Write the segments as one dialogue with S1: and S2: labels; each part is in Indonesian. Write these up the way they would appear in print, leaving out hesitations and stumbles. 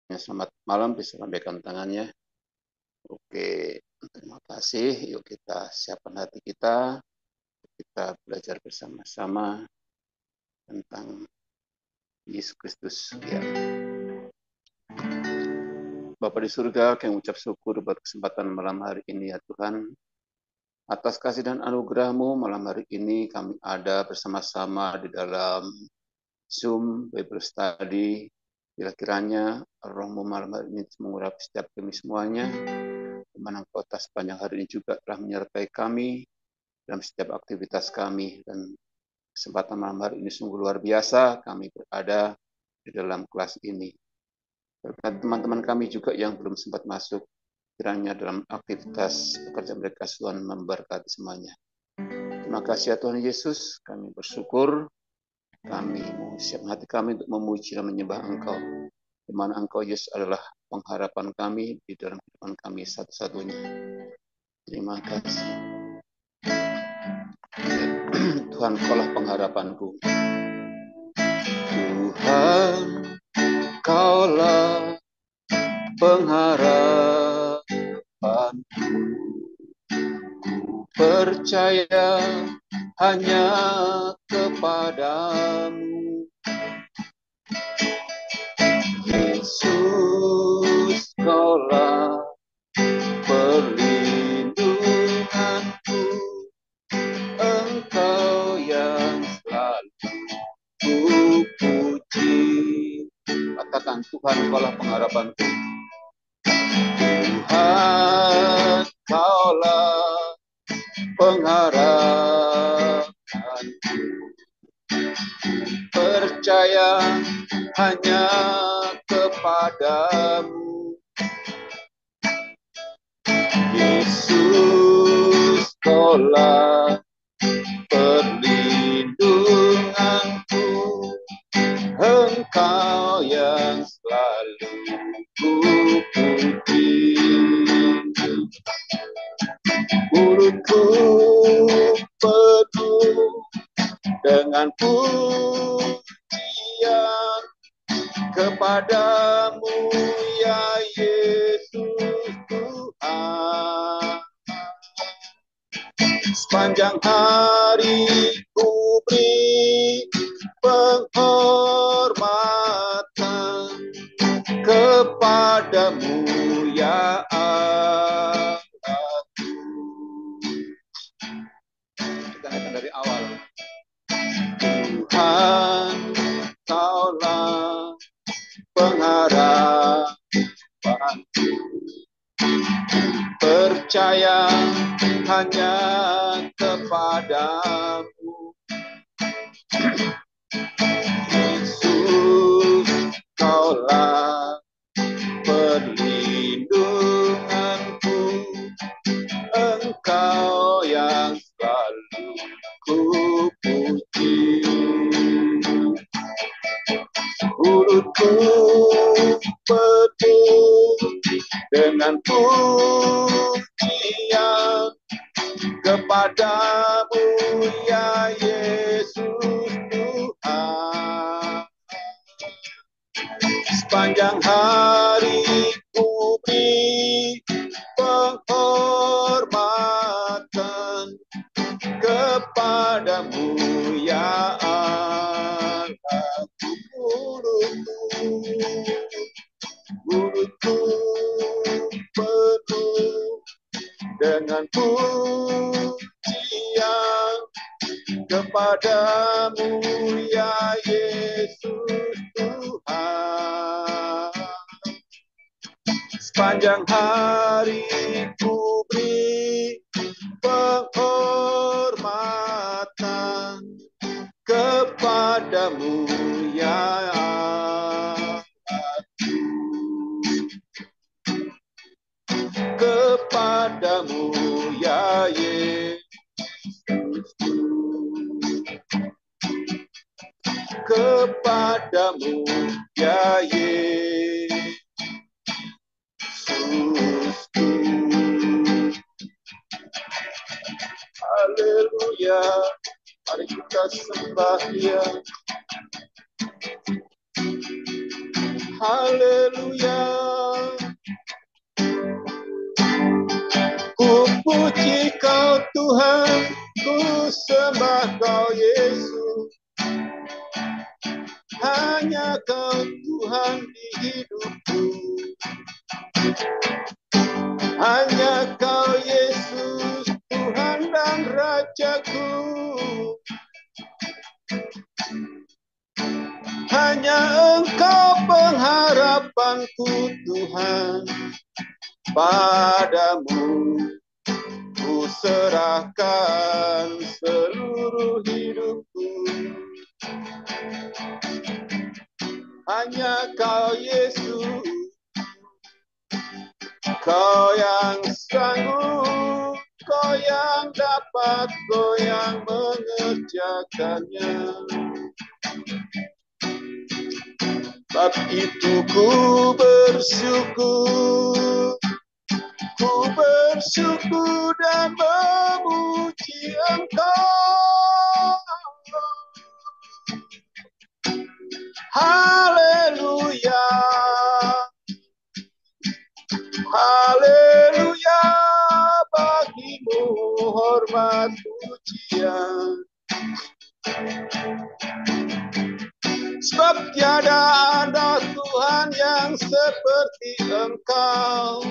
S1: Selamat malam, bisa lambaikan tangannya. Oke, terima kasih. Yuk kita siapkan hati kita. Kita belajar bersama-sama tentang Yesus Kristus. Ya. Bapa di surga, kami ucap syukur buat kesempatan malam hari ini ya Tuhan. Atas kasih dan anugerah-Mu malam hari ini kami ada bersama-sama di dalam Zoom Bible Study. Bila kiranya Roh-Mu malam hari ini mengurapi setiap kami semuanya. Di mana Engkau sepanjang hari ini juga telah menyertai kami dalam setiap aktivitas kami. Dan kesempatan malam hari ini sungguh luar biasa kami berada di dalam kelas ini. Berkat teman-teman kami juga yang belum sempat masuk, kiranya dalam aktivitas pekerjaan mereka Tuhan memberkati semuanya. Terima kasih ya Tuhan Yesus, kami bersyukur, kami menyiapkan hati kami untuk memuji dan menyembah Engkau, di mana Engkau Yesus adalah pengharapan kami di dalam kehidupan kami satu-satunya. Terima kasih. Tuhan, Kaulah pengharapanku. Tuhan, Kaulah pengharapanku. Ku percaya hanya kepadamu, Yesus. Kaulah perlindunganku, Engkau yang selalu ku puji. Katakan, Tuhan, Kaulah pengharapanku. Tuhan, Kaulah pengharapanku. Percaya hanya kepadamu, Yesus. Kaulah perlindunganku, Engkau yang selalu ku puji. Mulutku penuh dengan pujian kepadamu ya Yesus Tuhan. Sepanjang hari ku beri penghormatan kepadamu ya Allahku. Kita lihat dari awal. Tuhan, Kaulah pengharapanku. Percaya hanya kepadamu, Yesus. Kaulah perlindunganku, Engkau yang selalu ku puji. Mulutku penuh dengan pujian kepadamu ya Yesus Tuhan. Sepanjang hari ku beri penghormatan kepadamu ya Allahku. Mulutku penuh dengan pujian kepadamu ya Yesus Tuhan. Sepanjang hari ku beri penghormatan kepadamu ya Allahku. Kepadamu ya Yesus. Kepadamu ya Yesus. Haleluya, mari kita sembah Dia. Haleluya, Puji Kau Tuhan, ku sembah Kau Yesus. Hanya Kau Tuhan di hidupku. Hanya Kau Yesus, Tuhan dan Rajaku. Hanya Engkau pengharapanku Tuhan. Padamu ku serahkan seluruh hidupku. Hanya Kau Yesus, Kau yang sanggup, Kau yang dapat, Kau yang mengerjakannya. Sebab itu ku bersyukur dan memuji Engkau. Haleluya, haleluya, bagimu hormat pujian. Sebab tiada ada Tuhan yang seperti Engkau.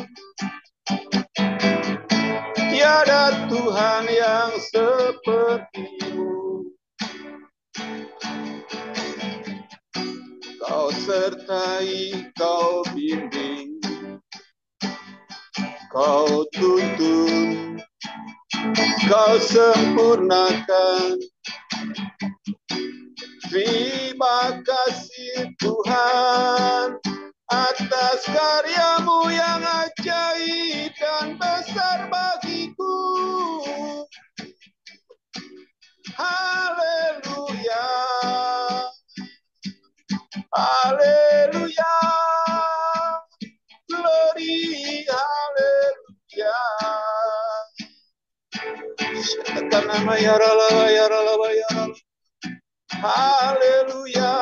S1: Tiada Tuhan yang seperti-Mu. Kau sertai, Kau bimbing, Kau tuntun, Kau sempurnakan. Terima kasih Tuhan atas karya-Mu yang ajaib dan besar bagiku. Haleluya, haleluya, glory, haleluya. Syatakan nama ya rala, ya rala, ya rala. Haleluya,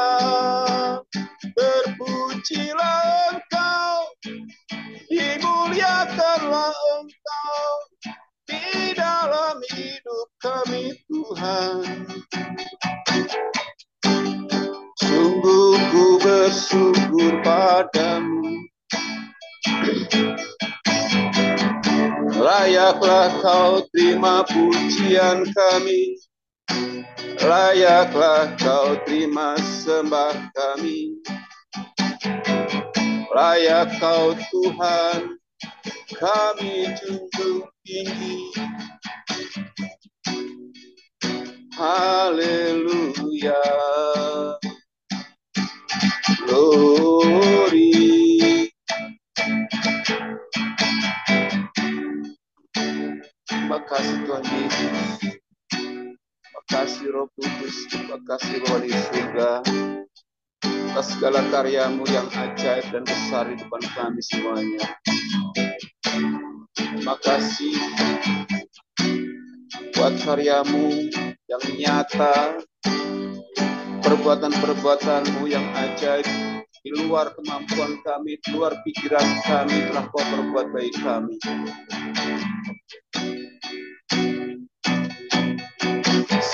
S1: terpujilah Engkau, dimuliakanlah Engkau di dalam hidup kami Tuhan. Sungguh ku bersyukur padamu. Layaklah Kau terima pujian kami. Layaklah Kau terima sembah kami. Layak Kau Tuhan, kami junjung tinggi. Haleluya, glory. Terima kasih Tuhan Yesus. Terima kasih Roh Kudus. Terima kasih Bapa di surga atas segala karya-Mu yang ajaib dan besar di depan kami semuanya. Terima kasih buat karya-Mu yang nyata, perbuatan-perbuatan-Mu yang ajaib di luar kemampuan kami, di luar pikiran kami telah Kau perbuat bagi kami.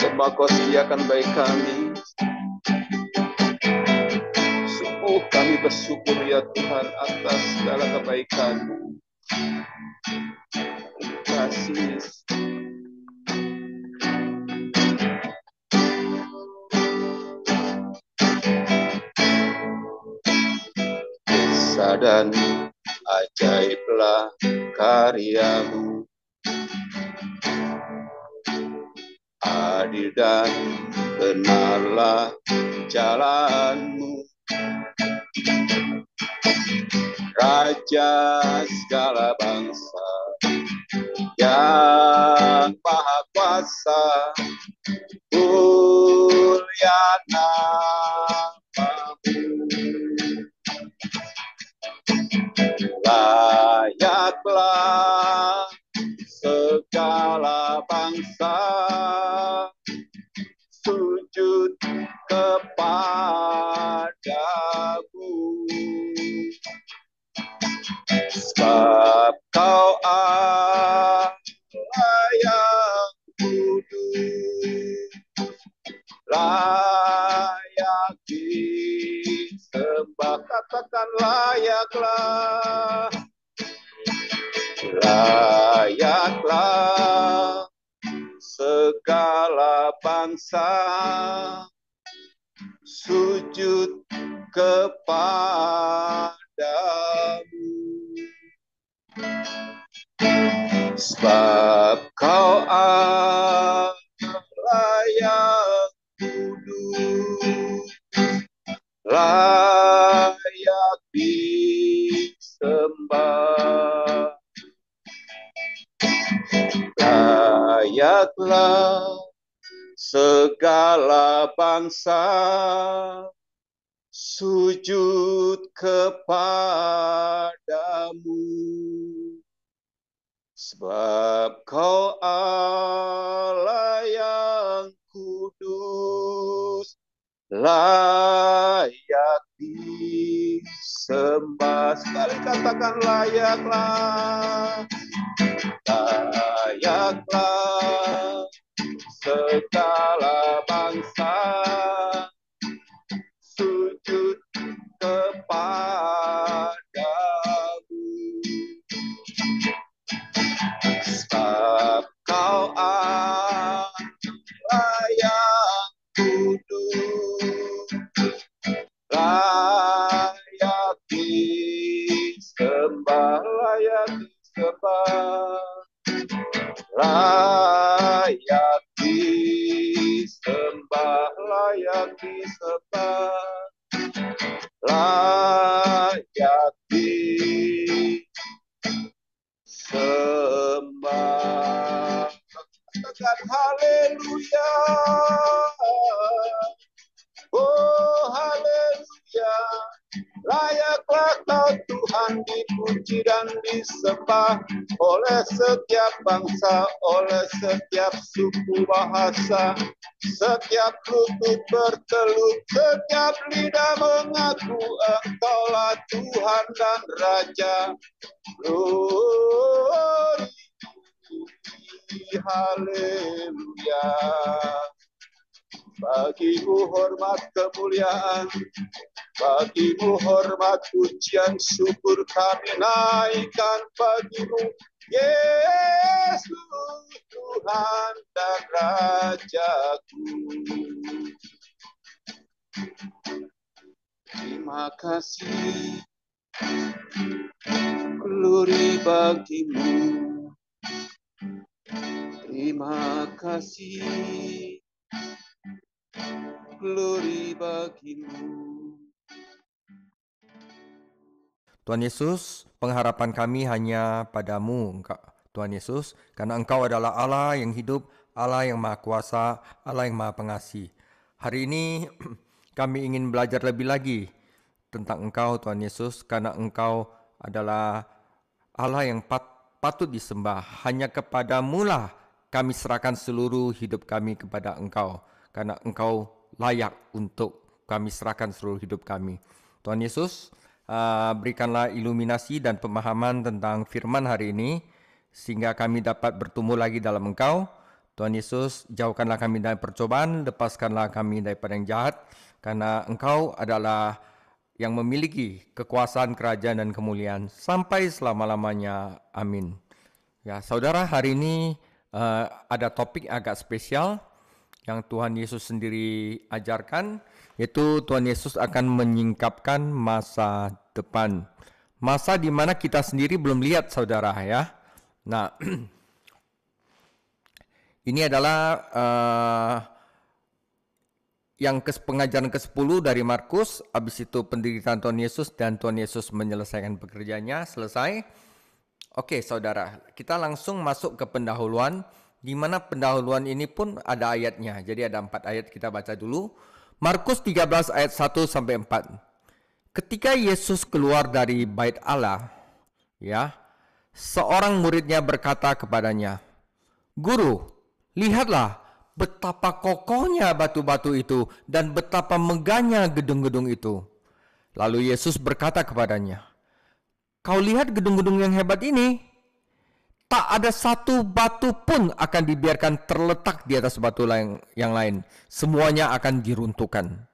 S1: Semua Kau sediakan bagi kami. Sungguh kami bersyukur ya Tuhan atas segala kebaikan-Mu. Terima kasih Yesus. Kisah dan ajaiblah karya-Mu, adil dan benarlah jalan-Mu. Raja segala bangsa yang maha kuasa, mulia nama-Mu. Layaklah segala bangsa sujud kepadamu. Sebab Kau Allah layak disembah, katakan layaklah, layaklah segala bangsa sujud kepadamu, sebab kau Allah yang kudus, layak disembah, layaklah segala bangsa sujud kepadamu, sebab kau Allah yang kudus, layak disembah. Sekali katakan layaklah, layaklah segala bangsa sujud kepadamu, sebab kau Allah yang kudus, layak disembah, layak disembah, layak disembah, layak disembah, layak disembah. Katakan haleluya, oh haleluya, layaklah kau Tuhan dipuji dan disembah oleh setiap bangsa, oleh setiap suku bahasa, setiap lutut bertelut, setiap lidah mengaku Engkaulah Tuhan dan Raja. Glory, haleluya. Bagimu hormat kemuliaan, bagimu hormat pujian syukur kami naikkan bagimu, Yesus Tuhan dan Rajaku. Terima kasih, glory bagimu. Terima kasih, glory bagimu.
S2: Tuhan Yesus, pengharapan kami hanya padamu, Tuhan Yesus, karena Engkau adalah Allah yang hidup, Allah yang Maha Kuasa, Allah yang Maha Pengasih. Hari ini kami ingin belajar lebih lagi tentang Engkau, Tuhan Yesus, karena Engkau adalah Allah yang patut disembah. Hanya kepadamu-lah kami serahkan seluruh hidup kami kepada Engkau, karena Engkau layak untuk kami serahkan seluruh hidup kami. Tuhan Yesus, berikanlah iluminasi dan pemahaman tentang firman hari ini, sehingga kami dapat bertumbuh lagi dalam Engkau. Tuhan Yesus, jauhkanlah kami dari percobaan, lepaskanlah kami daripada yang jahat, karena Engkau adalah yang memiliki kekuasaan, kerajaan, dan kemuliaan sampai selama-lamanya. Amin. Ya, saudara, hari ini ada topik agak spesial yang Tuhan Yesus sendiri ajarkan, yaitu Tuhan Yesus akan menyingkapkan masa depan. Masa di mana kita sendiri belum lihat, saudara, ya. Nah, ini adalah pengajaran ke-10 dari Markus, habis itu penderitaan Tuhan Yesus dan Tuhan Yesus menyelesaikan pekerjaannya, selesai. Oke, saudara, kita langsung masuk ke pendahuluan, di mana pendahuluan ini pun ada ayatnya. Jadi ada 4 ayat, kita baca dulu. Markus 13 ayat 1 sampai 4. Ketika Yesus keluar dari bait Allah, ya, seorang muridnya berkata kepadanya, "Guru, lihatlah betapa kokohnya batu-batu itu dan betapa megahnya gedung-gedung itu." Lalu Yesus berkata kepadanya, "Kau lihat gedung-gedung yang hebat ini? Tak ada satu batu pun akan dibiarkan terletak di atas batu yang lain. Semuanya akan diruntuhkan.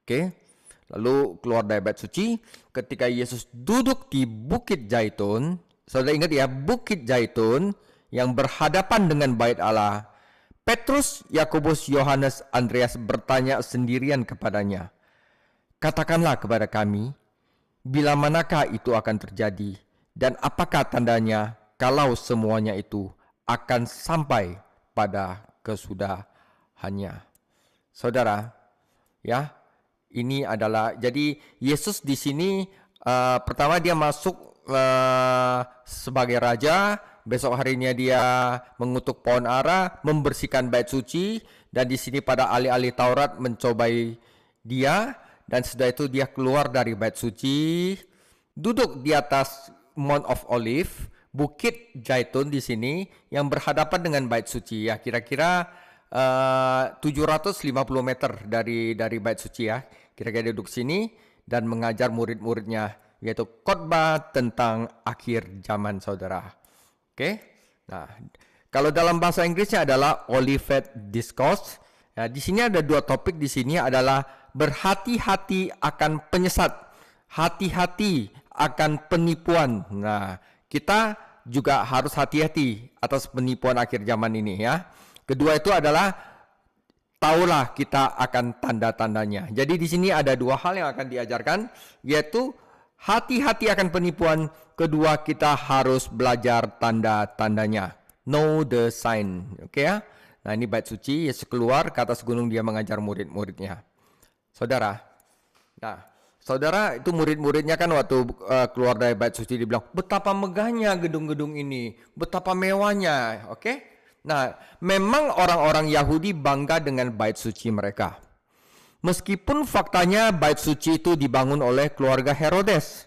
S2: Oke. Lalu keluar dari bait suci, ketika Yesus duduk di Bukit Zaitun, saudara ingat ya, Bukit Zaitun yang berhadapan dengan bait Allah. Petrus, Yakobus, Yohanes, Andreas bertanya sendirian kepadanya, "Katakanlah kepada kami, bila manakah itu akan terjadi, dan apakah tandanya kalau semuanya itu akan sampai pada kesudahannya?" Saudara, ya, ini adalah, jadi Yesus di sini pertama dia masuk sebagai raja, besok harinya dia mengutuk pohon ara, membersihkan bait suci, dan di sini pada ahli-ahli Taurat mencobai dia, dan setelah itu dia keluar dari bait suci, duduk di atas Mount of Olive, Bukit Zaitun di sini yang berhadapan dengan bait suci, ya kira-kira 750 meter dari bait suci, ya. Kira-kira duduk sini dan mengajar murid-muridnya, yaitu khotbah tentang akhir zaman, saudara. Oke. Nah, kalau dalam bahasa Inggrisnya adalah Olivet Discourse. Nah, di sini ada dua topik di sini adalah berhati-hati akan penyesat, hati-hati akan penipuan. Nah, kita juga harus hati-hati atas penipuan akhir zaman ini, ya. Kedua itu adalah taulah kita akan tanda-tandanya. Jadi di sini ada dua hal yang akan diajarkan, yaitu hati-hati akan penipuan. Kedua, kita harus belajar tanda-tandanya. Know the sign. Oke, ya. Nah, ini bait suci, Yesus keluar ke atas gunung, dia mengajar murid-muridnya. Saudara, nah, saudara itu murid-muridnya kan waktu keluar dari bait suci dibilang, betapa megahnya gedung-gedung ini, betapa mewahnya. Oke? Nah, memang orang-orang Yahudi bangga dengan bait suci mereka. Meskipun faktanya bait suci itu dibangun oleh keluarga Herodes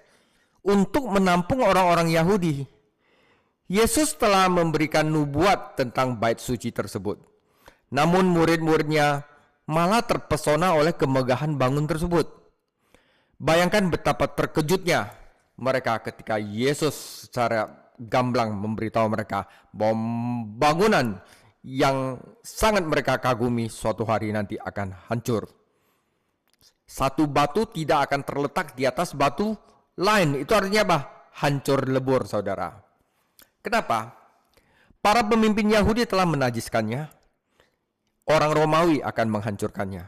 S2: untuk menampung orang-orang Yahudi. Yesus telah memberikan nubuat tentang bait suci tersebut. Namun murid-muridnya malah terpesona oleh kemegahan bangun tersebut. Bayangkan betapa terkejutnya mereka ketika Yesus secara gamblang memberitahu mereka bahwa bangunan yang sangat mereka kagumi suatu hari nanti akan hancur. Satu batu tidak akan terletak di atas batu lain. Itu artinya apa? Hancur lebur, saudara. Kenapa? Para pemimpin Yahudi telah menajiskannya. Orang Romawi akan menghancurkannya.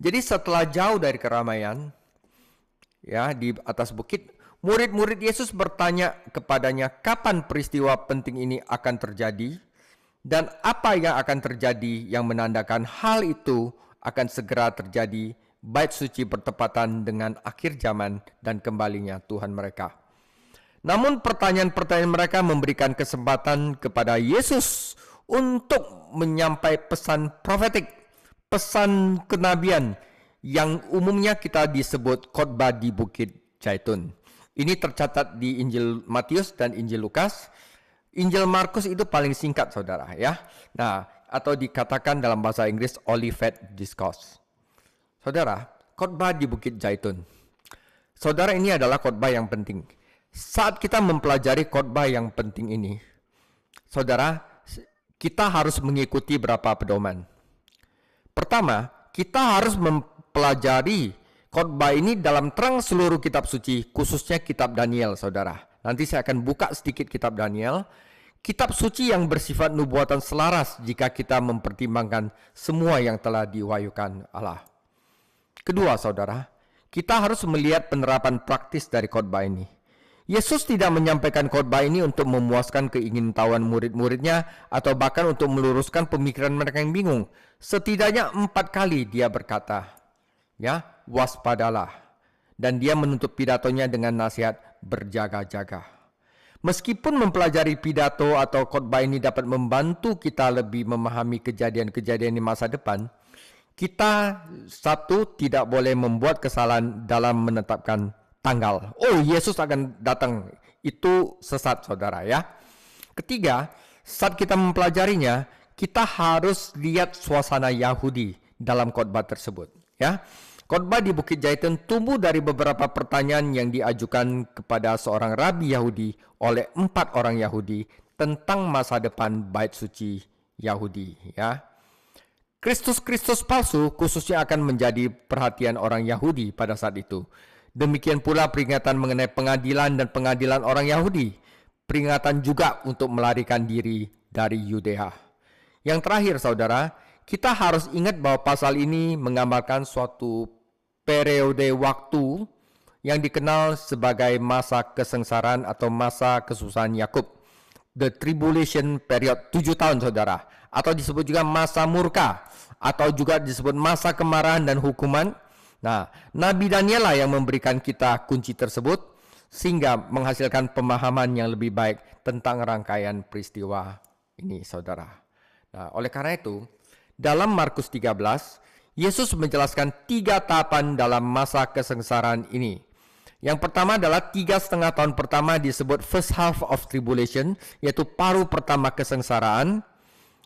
S2: Jadi setelah jauh dari keramaian, ya, di atas bukit, murid-murid Yesus bertanya kepadanya kapan peristiwa penting ini akan terjadi dan apa yang akan terjadi yang menandakan hal itu akan segera terjadi, bait suci bertepatan dengan akhir zaman dan kembalinya Tuhan mereka. Namun pertanyaan-pertanyaan mereka memberikan kesempatan kepada Yesus untuk menyampai pesan profetik, pesan kenabian yang umumnya kita disebut khotbah di Bukit Zaitun. Ini tercatat di Injil Matius dan Injil Lukas. Injil Markus itu paling singkat, saudara, ya. Nah, atau dikatakan dalam bahasa Inggris Olivet Discourse. Saudara, khotbah di Bukit Zaitun. Saudara, ini adalah khotbah yang penting. Saat kita mempelajari khotbah yang penting ini, saudara, kita harus mengikuti beberapa pedoman. Pertama, kita harus mempelajari khotbah ini dalam terang seluruh kitab suci, khususnya kitab Daniel, saudara. Nanti saya akan buka sedikit kitab Daniel. Kitab suci yang bersifat nubuatan selaras jika kita mempertimbangkan semua yang telah diwahyukan Allah. Kedua, saudara, kita harus melihat penerapan praktis dari khotbah ini. Yesus tidak menyampaikan khotbah ini untuk memuaskan keingintahuan murid-muridnya atau bahkan untuk meluruskan pemikiran mereka yang bingung. Setidaknya 4 kali dia berkata, ya, waspadalah. Dan dia menutup pidatonya dengan nasihat berjaga-jaga. Meskipun mempelajari pidato atau khotbah ini dapat membantu kita lebih memahami kejadian-kejadian di masa depan, kita tidak boleh membuat kesalahan dalam menetapkan tanggal. Oh, Yesus akan datang. Itu sesat, saudara, ya. Ketiga, saat kita mempelajarinya, kita harus lihat suasana Yahudi dalam khotbah tersebut, ya. Khotbah di Bukit Zaitun tumbuh dari beberapa pertanyaan yang diajukan kepada seorang rabi Yahudi oleh 4 orang Yahudi tentang masa depan bait suci Yahudi, ya. Kristus palsu khususnya akan menjadi perhatian orang Yahudi pada saat itu. Demikian pula peringatan mengenai pengadilan dan pengadilan orang Yahudi. Peringatan juga untuk melarikan diri dari Yudea. Yang terakhir, saudara, kita harus ingat bahwa pasal ini menggambarkan suatu periode waktu yang dikenal sebagai masa kesengsaraan atau masa kesusahan Yakub. The tribulation period, 7 tahun, saudara. Atau disebut juga masa murka, atau juga disebut masa kemarahan dan hukuman. Nah, Nabi Daniel lah yang memberikan kita kunci tersebut, sehingga menghasilkan pemahaman yang lebih baik tentang rangkaian peristiwa ini, saudara. Nah, oleh karena itu, dalam Markus 13, Yesus menjelaskan 3 tahapan dalam masa kesengsaraan ini. Yang pertama adalah 3,5 tahun pertama disebut first half of tribulation, yaitu paruh pertama kesengsaraan.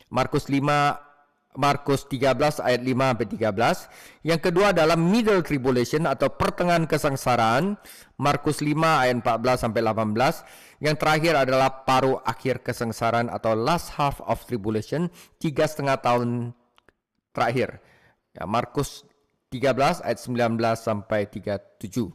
S2: Markus 13 ayat 5-13. Yang kedua adalah middle tribulation atau pertengahan kesengsaraan. Markus 5 ayat 14-18. Yang terakhir adalah paruh akhir kesengsaraan atau last half of tribulation, 3,5 tahun terakhir. Ya, Markus 13 ayat 19-37.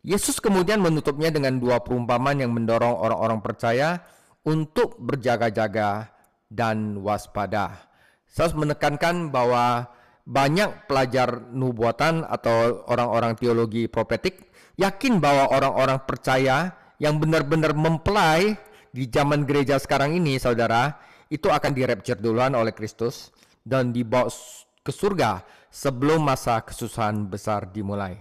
S2: Yesus kemudian menutupnya dengan 2 perumpamaan yang mendorong orang-orang percaya untuk berjaga-jaga dan waspada. Saya menekankan bahwa banyak pelajar nubuatan atau orang-orang teologi profetik yakin bahwa orang-orang percaya yang benar-benar mempelai di zaman gereja sekarang ini, saudara, itu akan dirapture duluan oleh Kristus dan dibawa ke surga sebelum masa kesusahan besar dimulai.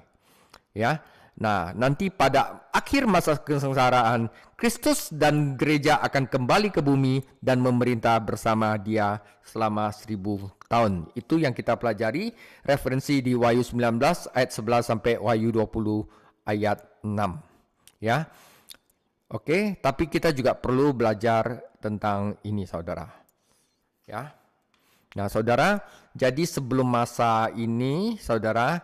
S2: Ya. Nah, nanti pada akhir masa kesengsaraan, Kristus dan gereja akan kembali ke bumi dan memerintah bersama Dia selama 1000 tahun. Itu yang kita pelajari, referensi di Wahyu 19 ayat 11 sampai Wahyu 20 ayat 6. Ya. Oke, tapi kita juga perlu belajar tentang ini, saudara. Ya. Nah, saudara, jadi sebelum masa ini, saudara,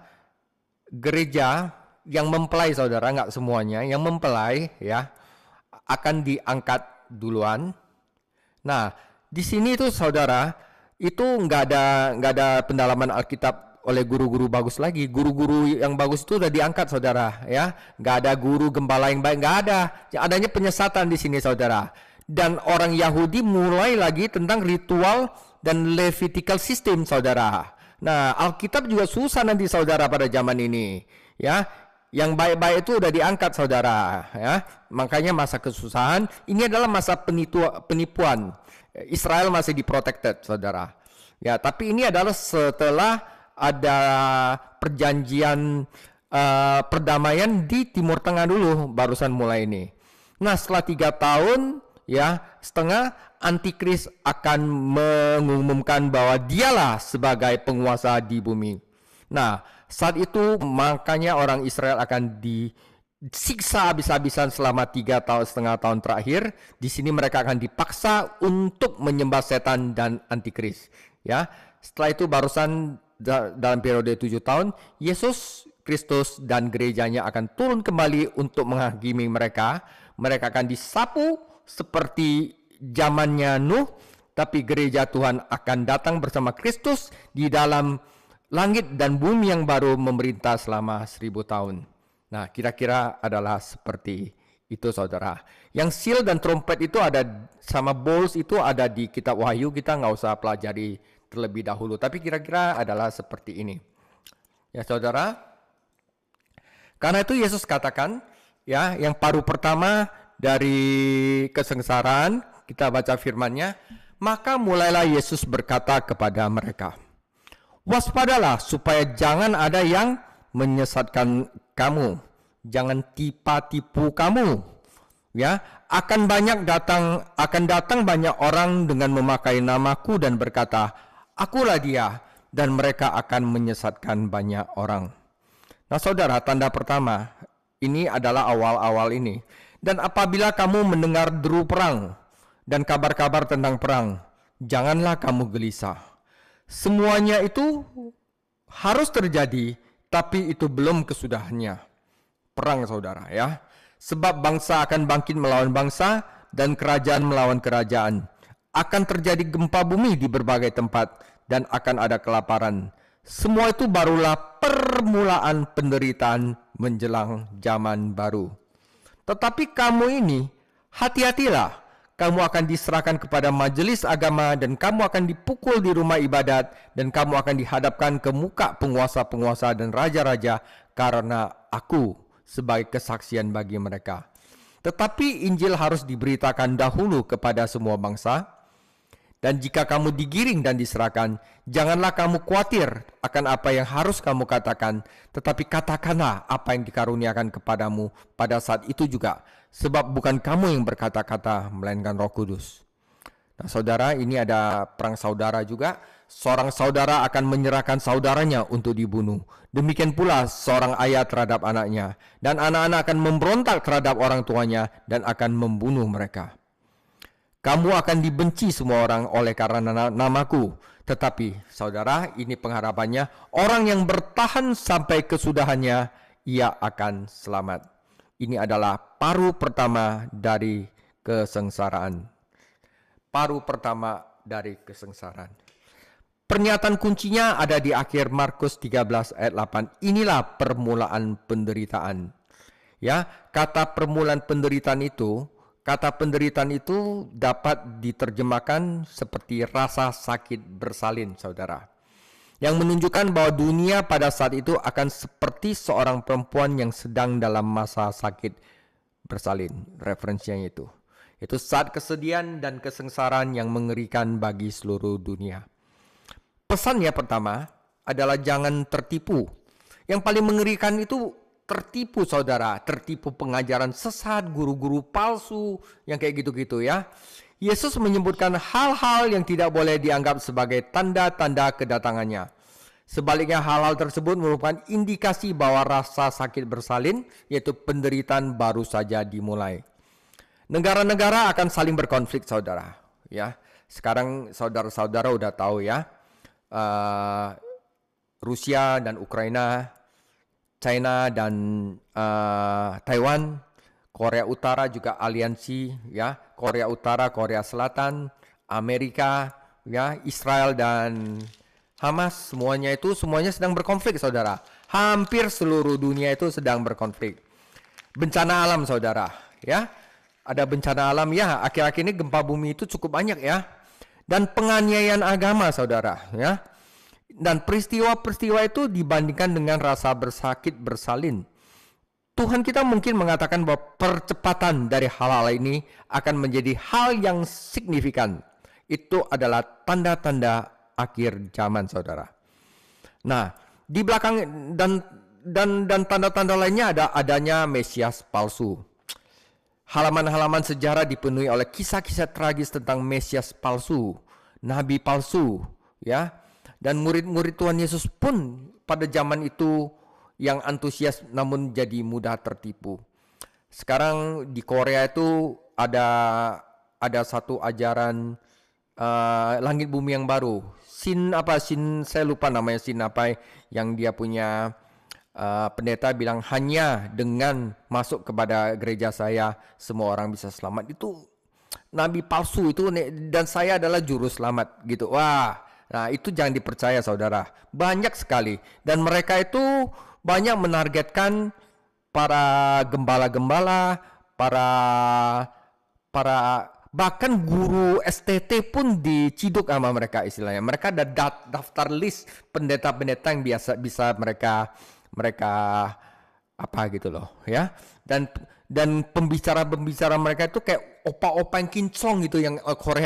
S2: gereja yang mempelai, saudara, nggak semuanya, yang mempelai ya akan diangkat duluan. Nah, di sini itu, saudara, itu nggak ada pendalaman Alkitab oleh guru-guru bagus lagi. Guru-guru yang bagus itu udah diangkat, saudara, ya. Nggak ada guru gembala yang baik, nggak ada. Yang adanya penyesatan di sini, saudara. Dan orang Yahudi mulai lagi tentang ritual dan Levitical system, saudara. Nah, Alkitab juga susah nanti, saudara, pada zaman ini, ya. Yang baik-baik itu udah diangkat, saudara, ya. Makanya masa kesusahan ini adalah masa penipuan. Israel masih diprotected, saudara. Ya, tapi ini adalah setelah ada perjanjian perdamaian di Timur Tengah dulu, barusan mulai ini. Nah, setelah 3 tahun ya setengah, Antikris akan mengumumkan bahwa dialah sebagai penguasa di bumi. Nah, saat itu makanya orang Israel akan disiksa habis-habisan selama 3,5 tahun terakhir. Di sini mereka akan dipaksa untuk menyembah setan dan Antikris. Ya, setelah itu barusan dalam periode 7 tahun, Yesus Kristus dan gerejanya akan turun kembali untuk menghakimi mereka. Mereka akan disapu seperti zamannya Nuh, tapi gereja Tuhan akan datang bersama Kristus di dalam langit dan bumi yang baru memerintah selama 1000 tahun. Nah, kira-kira adalah seperti itu, saudara. Yang seal dan trompet itu ada, sama bowls itu ada di kitab Wahyu. Kita nggak usah pelajari terlebih dahulu. Tapi kira-kira adalah seperti ini. Ya, saudara. Karena itu Yesus katakan, ya, yang paruh pertama dari kesengsaraan, kita baca firman-Nya, maka mulailah Yesus berkata kepada mereka, waspadalah supaya jangan ada yang menyesatkan kamu, jangan tipu kamu. Ya, akan datang banyak orang dengan memakai namaku dan berkata, akulah dia, dan mereka akan menyesatkan banyak orang. Nah, saudara, tanda pertama ini adalah awal-awal ini. Dan apabila kamu mendengar deru perang dan kabar-kabar tentang perang, janganlah kamu gelisah. Semuanya itu harus terjadi, tapi itu belum kesudahannya. Perang, saudara, ya. Sebab bangsa akan bangkit melawan bangsa, dan kerajaan melawan kerajaan. Akan terjadi gempa bumi di berbagai tempat dan akan ada kelaparan. Semua itu barulah permulaan penderitaan menjelang zaman baru. Tetapi kamu ini, hati-hatilah. Kamu akan diserahkan kepada majelis agama dan kamu akan dipukul di rumah ibadat dan kamu akan dihadapkan ke muka penguasa-penguasa dan raja-raja karena aku sebagai kesaksian bagi mereka. Tetapi Injil harus diberitakan dahulu kepada semua bangsa. Dan jika kamu digiring dan diserahkan, janganlah kamu khawatir akan apa yang harus kamu katakan, tetapi katakanlah apa yang dikaruniakan kepadamu pada saat itu juga, sebab bukan kamu yang berkata-kata, melainkan Roh Kudus. Nah, saudara, ini ada perang saudara juga. Seorang saudara akan menyerahkan saudaranya untuk dibunuh. Demikian pula seorang ayah terhadap anaknya, dan anak-anak akan memberontak terhadap orang tuanya dan akan membunuh mereka. Kamu akan dibenci semua orang oleh karena namaku. Tetapi, saudara, ini pengharapannya, orang yang bertahan sampai kesudahannya, ia akan selamat. Ini adalah paruh pertama dari kesengsaraan. Paruh pertama dari kesengsaraan. Pernyataan kuncinya ada di akhir Markus 13 ayat 8. Inilah permulaan penderitaan. Ya, kata permulaan penderitaan itu dapat diterjemahkan seperti rasa sakit bersalin, saudara. Yang menunjukkan bahwa dunia pada saat itu akan seperti seorang perempuan yang sedang dalam masa sakit bersalin. Referensinya itu. Itu saat kesedihan dan kesengsaraan yang mengerikan bagi seluruh dunia. Pesannya pertama adalah jangan tertipu. Yang paling mengerikan itu tertipu, saudara, tertipu pengajaran sesat, guru-guru palsu, yang kayak gitu-gitu ya. Yesus menyebutkan hal-hal yang tidak boleh dianggap sebagai tanda-tanda kedatangannya. Sebaliknya hal-hal tersebut merupakan indikasi bahwa rasa sakit bersalin, yaitu penderitaan baru saja dimulai. Negara-negara akan saling berkonflik, saudara. Ya, sekarang saudara-saudara udah tahu ya, Rusia dan Ukraina, China dan Taiwan, Korea Utara juga aliansi ya, Korea Utara, Korea Selatan, Amerika ya, Israel dan Hamas, semuanya sedang berkonflik, saudara. Hampir seluruh dunia itu sedang berkonflik. Bencana alam, saudara, ya. Ada bencana alam ya, akhir-akhir ini gempa bumi itu cukup banyak ya. Dan penganiayaan agama, saudara, ya. Dan peristiwa-peristiwa itu dibandingkan dengan rasa bersakit bersalin. Tuhan kita mungkin mengatakan bahwa percepatan dari hal-hal ini akan menjadi hal yang signifikan. Itu adalah tanda-tanda akhir zaman, saudara. Nah, di belakang dan tanda-tanda lainnya adanya Mesias palsu. Halaman-halaman sejarah dipenuhi oleh kisah-kisah tragis tentang Mesias palsu, nabi palsu, ya. Dan murid-murid Tuhan Yesus pun pada zaman itu yang antusias namun jadi mudah tertipu. Sekarang di Korea itu ada satu ajaran langit bumi yang baru. Sin saya lupa namanya, sin apa yang dia punya pendeta bilang hanya dengan masuk kepada gereja saya semua orang bisa selamat. Itu nabi palsu itu, dan saya adalah juru selamat gitu. Wah, nah itu jangan dipercaya, saudara. Banyak sekali, dan mereka itu banyak menargetkan para gembala-gembala, para bahkan guru STT pun diciduk sama mereka istilahnya. Mereka ada daftar list pendeta-pendeta yang bisa mereka apa gitu loh, ya. Dan pembicara-pembicara mereka itu kayak opa-opa yang kinclong gitu, yang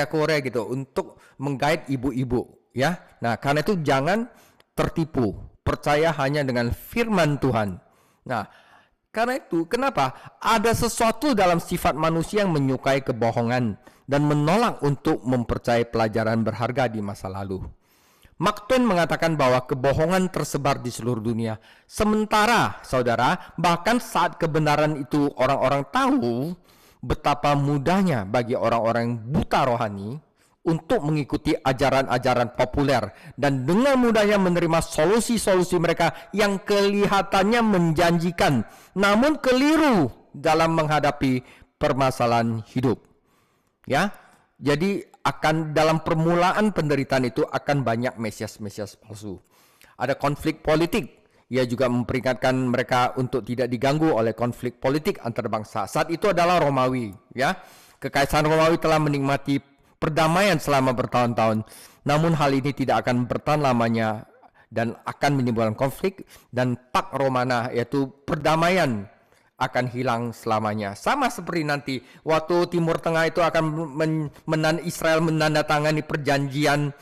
S2: Korea gitu, untuk menggait ibu-ibu. Ya, nah karena itu jangan tertipu, percaya hanya dengan firman Tuhan. Nah, karena itu kenapa ada sesuatu dalam sifat manusia yang menyukai kebohongan dan menolak untuk mempercayai pelajaran berharga di masa lalu. Mark Twain mengatakan bahwa kebohongan tersebar di seluruh dunia. Sementara, saudara, bahkan saat kebenaran itu orang-orang tahu, betapa mudahnya bagi orang-orang yang buta rohani untuk mengikuti ajaran-ajaran populer dan dengan mudahnya menerima solusi-solusi mereka yang kelihatannya menjanjikan namun keliru dalam menghadapi permasalahan hidup. Ya, jadi akan dalam permulaan penderitaan itu akan banyak mesias-mesias palsu. Ada konflik politik. Ia juga memperingatkan mereka untuk tidak diganggu oleh konflik politik antar bangsa. Saat itu adalah Romawi, ya. Kekaisaran Romawi telah menikmati perdamaian selama bertahun-tahun. Namun hal ini tidak akan bertahan lamanya dan akan menimbulkan konflik, dan Pax Romana yaitu perdamaian akan hilang selamanya. Sama seperti nanti waktu Timur Tengah itu akan Israel menandatangani perjanjian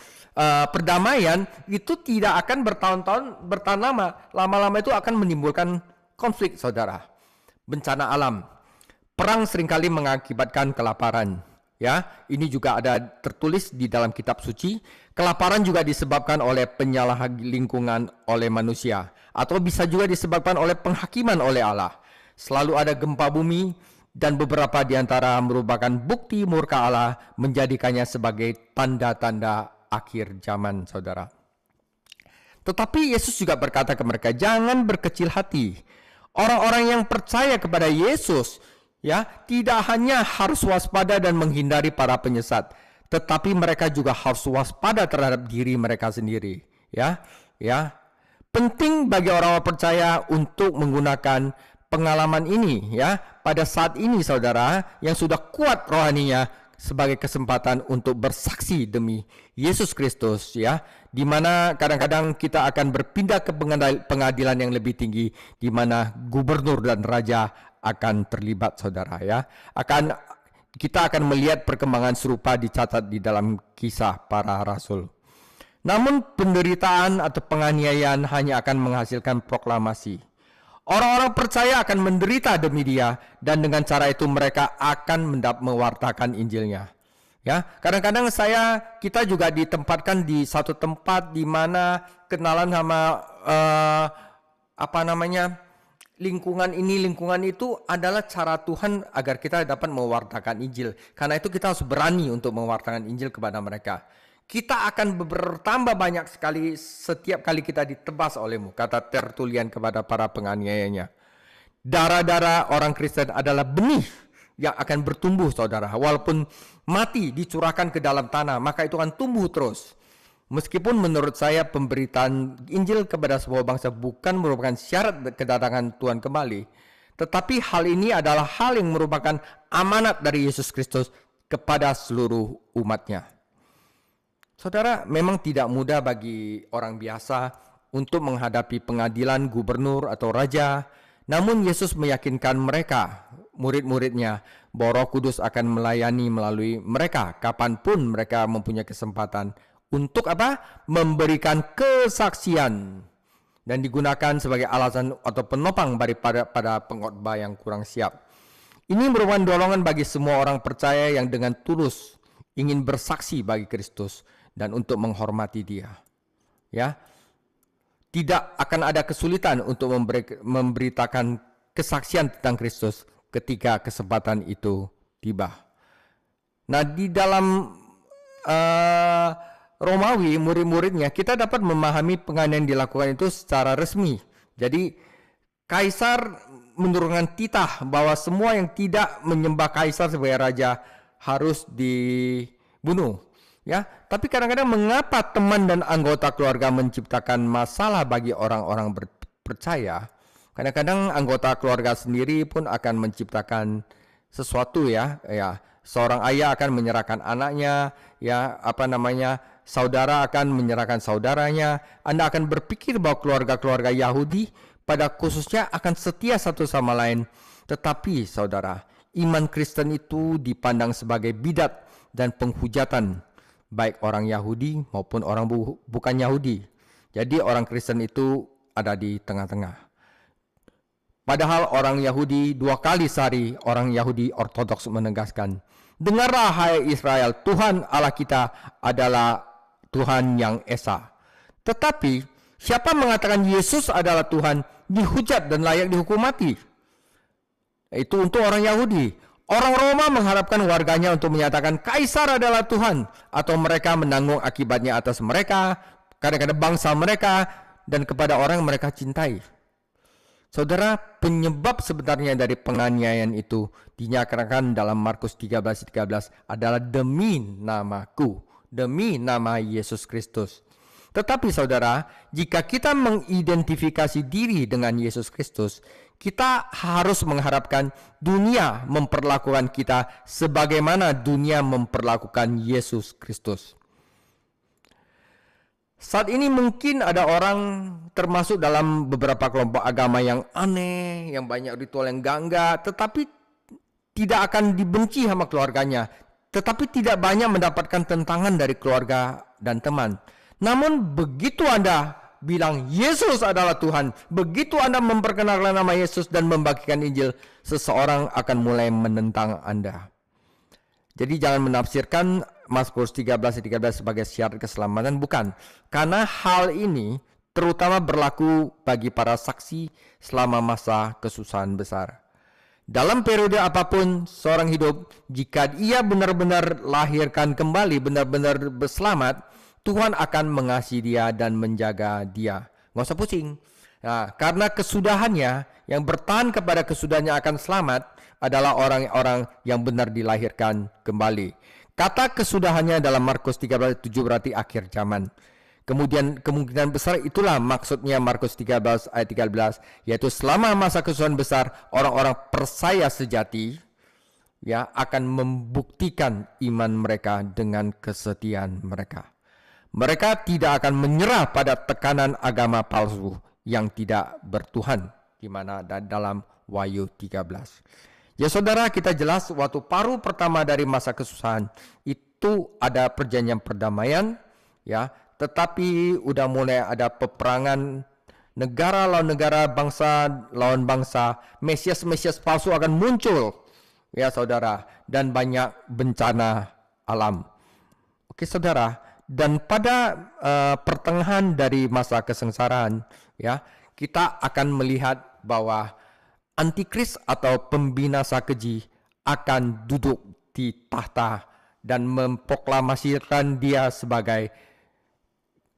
S2: perdamaian, itu tidak akan bertahun-tahun bertahan lama. Lama-lama itu akan menimbulkan konflik, saudara. Bencana alam. Perang seringkali mengakibatkan kelaparan. Ya, ini juga ada tertulis di dalam kitab suci. Kelaparan juga disebabkan oleh penyalahan lingkungan oleh manusia, atau bisa juga disebabkan oleh penghakiman oleh Allah. Selalu ada gempa bumi, dan beberapa di antara merupakan bukti murka Allah, menjadikannya sebagai tanda-tanda akhir zaman, saudara. Tetapi Yesus juga berkata ke mereka, jangan berkecil hati. Orang-orang yang percaya kepada Yesus, ya, tidak hanya harus waspada dan menghindari para penyesat, tetapi mereka juga harus waspada terhadap diri mereka sendiri. Ya. Penting bagi orang percaya untuk menggunakan pengalaman ini, ya, pada saat ini, saudara, yang sudah kuat rohaninya, sebagai kesempatan untuk bersaksi demi Yesus Kristus, ya, di mana kadang-kadang kita akan berpindah ke pengadilan yang lebih tinggi, di mana gubernur dan raja akan terlibat, saudara, ya. Kita akan melihat perkembangan serupa dicatat di dalam kisah para rasul. Namun penderitaan atau penganiayaan hanya akan menghasilkan proklamasi. Orang-orang percaya akan menderita demi dia, dan dengan cara itu mereka akan mewartakan Injilnya. Ya, kadang-kadang kita juga ditempatkan di satu tempat di mana kenalan sama lingkungan ini, lingkungan itu adalah cara Tuhan agar kita dapat mewartakan Injil. Karena itu kita harus berani untuk mewartakan Injil kepada mereka. Kita akan bertambah banyak sekali setiap kali kita ditebas olehmu, kata Tertulian kepada para penganiayanya. Darah-darah orang Kristen adalah benih yang akan bertumbuh, saudara. Walaupun mati dicurahkan ke dalam tanah, maka itu akan tumbuh terus. Meskipun menurut saya pemberitaan Injil kepada sebuah bangsa bukan merupakan syarat kedatangan Tuhan kembali, tetapi hal ini adalah hal yang merupakan amanat dari Yesus Kristus kepada seluruh umatnya. Saudara, memang tidak mudah bagi orang biasa untuk menghadapi pengadilan gubernur atau raja. Namun Yesus meyakinkan mereka, murid-muridnya, bahwa Roh Kudus akan melayani melalui mereka kapanpun mereka mempunyai kesempatan untuk memberikan kesaksian dan digunakan sebagai alasan atau penopang pada pengkhotbah yang kurang siap. Ini merupakan dorongan bagi semua orang percaya yang dengan tulus ingin bersaksi bagi Kristus dan untuk menghormati Dia. Ya, tidak akan ada kesulitan untuk memberitakan kesaksian tentang Kristus ketika kesempatan itu tiba. Nah, di dalam Romawi, murid-muridnya, kita dapat memahami penganiayaan yang dilakukan itu secara resmi. Jadi, Kaisar menurunkan titah bahwa semua yang tidak menyembah Kaisar sebagai raja harus dibunuh. Ya, tapi kadang-kadang mengapa teman dan anggota keluarga menciptakan masalah bagi orang-orang percaya? Kadang-kadang anggota keluarga sendiri pun akan menciptakan sesuatu, ya. Seorang ayah akan menyerahkan anaknya, saudara akan menyerahkan saudaranya. Anda akan berpikir bahwa keluarga-keluarga Yahudi pada khususnya akan setia satu sama lain. Tetapi, saudara, iman Kristen itu dipandang sebagai bidat dan penghujatan, baik orang Yahudi maupun orang bukan Yahudi. Jadi orang Kristen itu ada di tengah-tengah. Padahal orang Yahudi 2 kali sehari, orang Yahudi Ortodoks menegaskan, dengarlah hai Israel, Tuhan Allah kita adalah Tuhan yang Esa. Tetapi siapa mengatakan Yesus adalah Tuhan, dihujat dan layak dihukum mati. Itu untuk orang Yahudi. Orang Roma mengharapkan warganya untuk menyatakan Kaisar adalah Tuhan, atau mereka menanggung akibatnya atas mereka, kadang-kadang bangsa mereka, dan kepada orang yang mereka cintai. Saudara, penyebab sebenarnya dari penganiayaan itu dinyatakan dalam Markus 13:13 adalah demi namaku, demi nama Yesus Kristus. Tetapi saudara, jika kita mengidentifikasi diri dengan Yesus Kristus, kita harus mengharapkan dunia memperlakukan kita sebagaimana dunia memperlakukan Yesus Kristus. Saat ini mungkin ada orang termasuk dalam beberapa kelompok agama yang aneh, yang banyak ritual yang enggak, tetapi tidak akan dibenci sama keluarganya, tetapi tidak banyak mendapatkan tentangan dari keluarga dan teman. Namun begitu Anda bilang Yesus adalah Tuhan, begitu Anda memperkenalkan nama Yesus dan membagikan Injil, seseorang akan mulai menentang Anda. Jadi jangan menafsirkan Mazmur 13:13 sebagai syarat keselamatan, bukan. Karena hal ini terutama berlaku bagi para saksi selama masa kesusahan besar. Dalam periode apapun seorang hidup, jika ia benar-benar lahirkan kembali, benar-benar berselamat, Tuhan akan mengasihi dia dan menjaga dia. Nggak usah pusing. Nah, karena kesudahannya, yang bertahan kepada kesudahannya akan selamat adalah orang-orang yang benar dilahirkan kembali. Kata kesudahannya dalam Markus 13:7 berarti akhir zaman. Kemudian kemungkinan besar itulah maksudnya Markus 13 ayat 13, yaitu selama masa kesusahan besar orang-orang percaya sejati ya akan membuktikan iman mereka dengan kesetiaan mereka. Mereka tidak akan menyerah pada tekanan agama palsu yang tidak bertuhan, di mana dalam Wahyu 13. Ya saudara, kita jelas waktu paruh pertama dari masa kesusahan itu ada perjanjian perdamaian, ya, tetapi udah mulai ada peperangan negara lawan negara, bangsa lawan bangsa, mesias palsu akan muncul, ya saudara, dan banyak bencana alam. Oke saudara, dan pada pertengahan dari masa kesengsaraan, ya, kita akan melihat bahwa Antikris atau pembinasa keji akan duduk di tahta dan memproklamasikan dia sebagai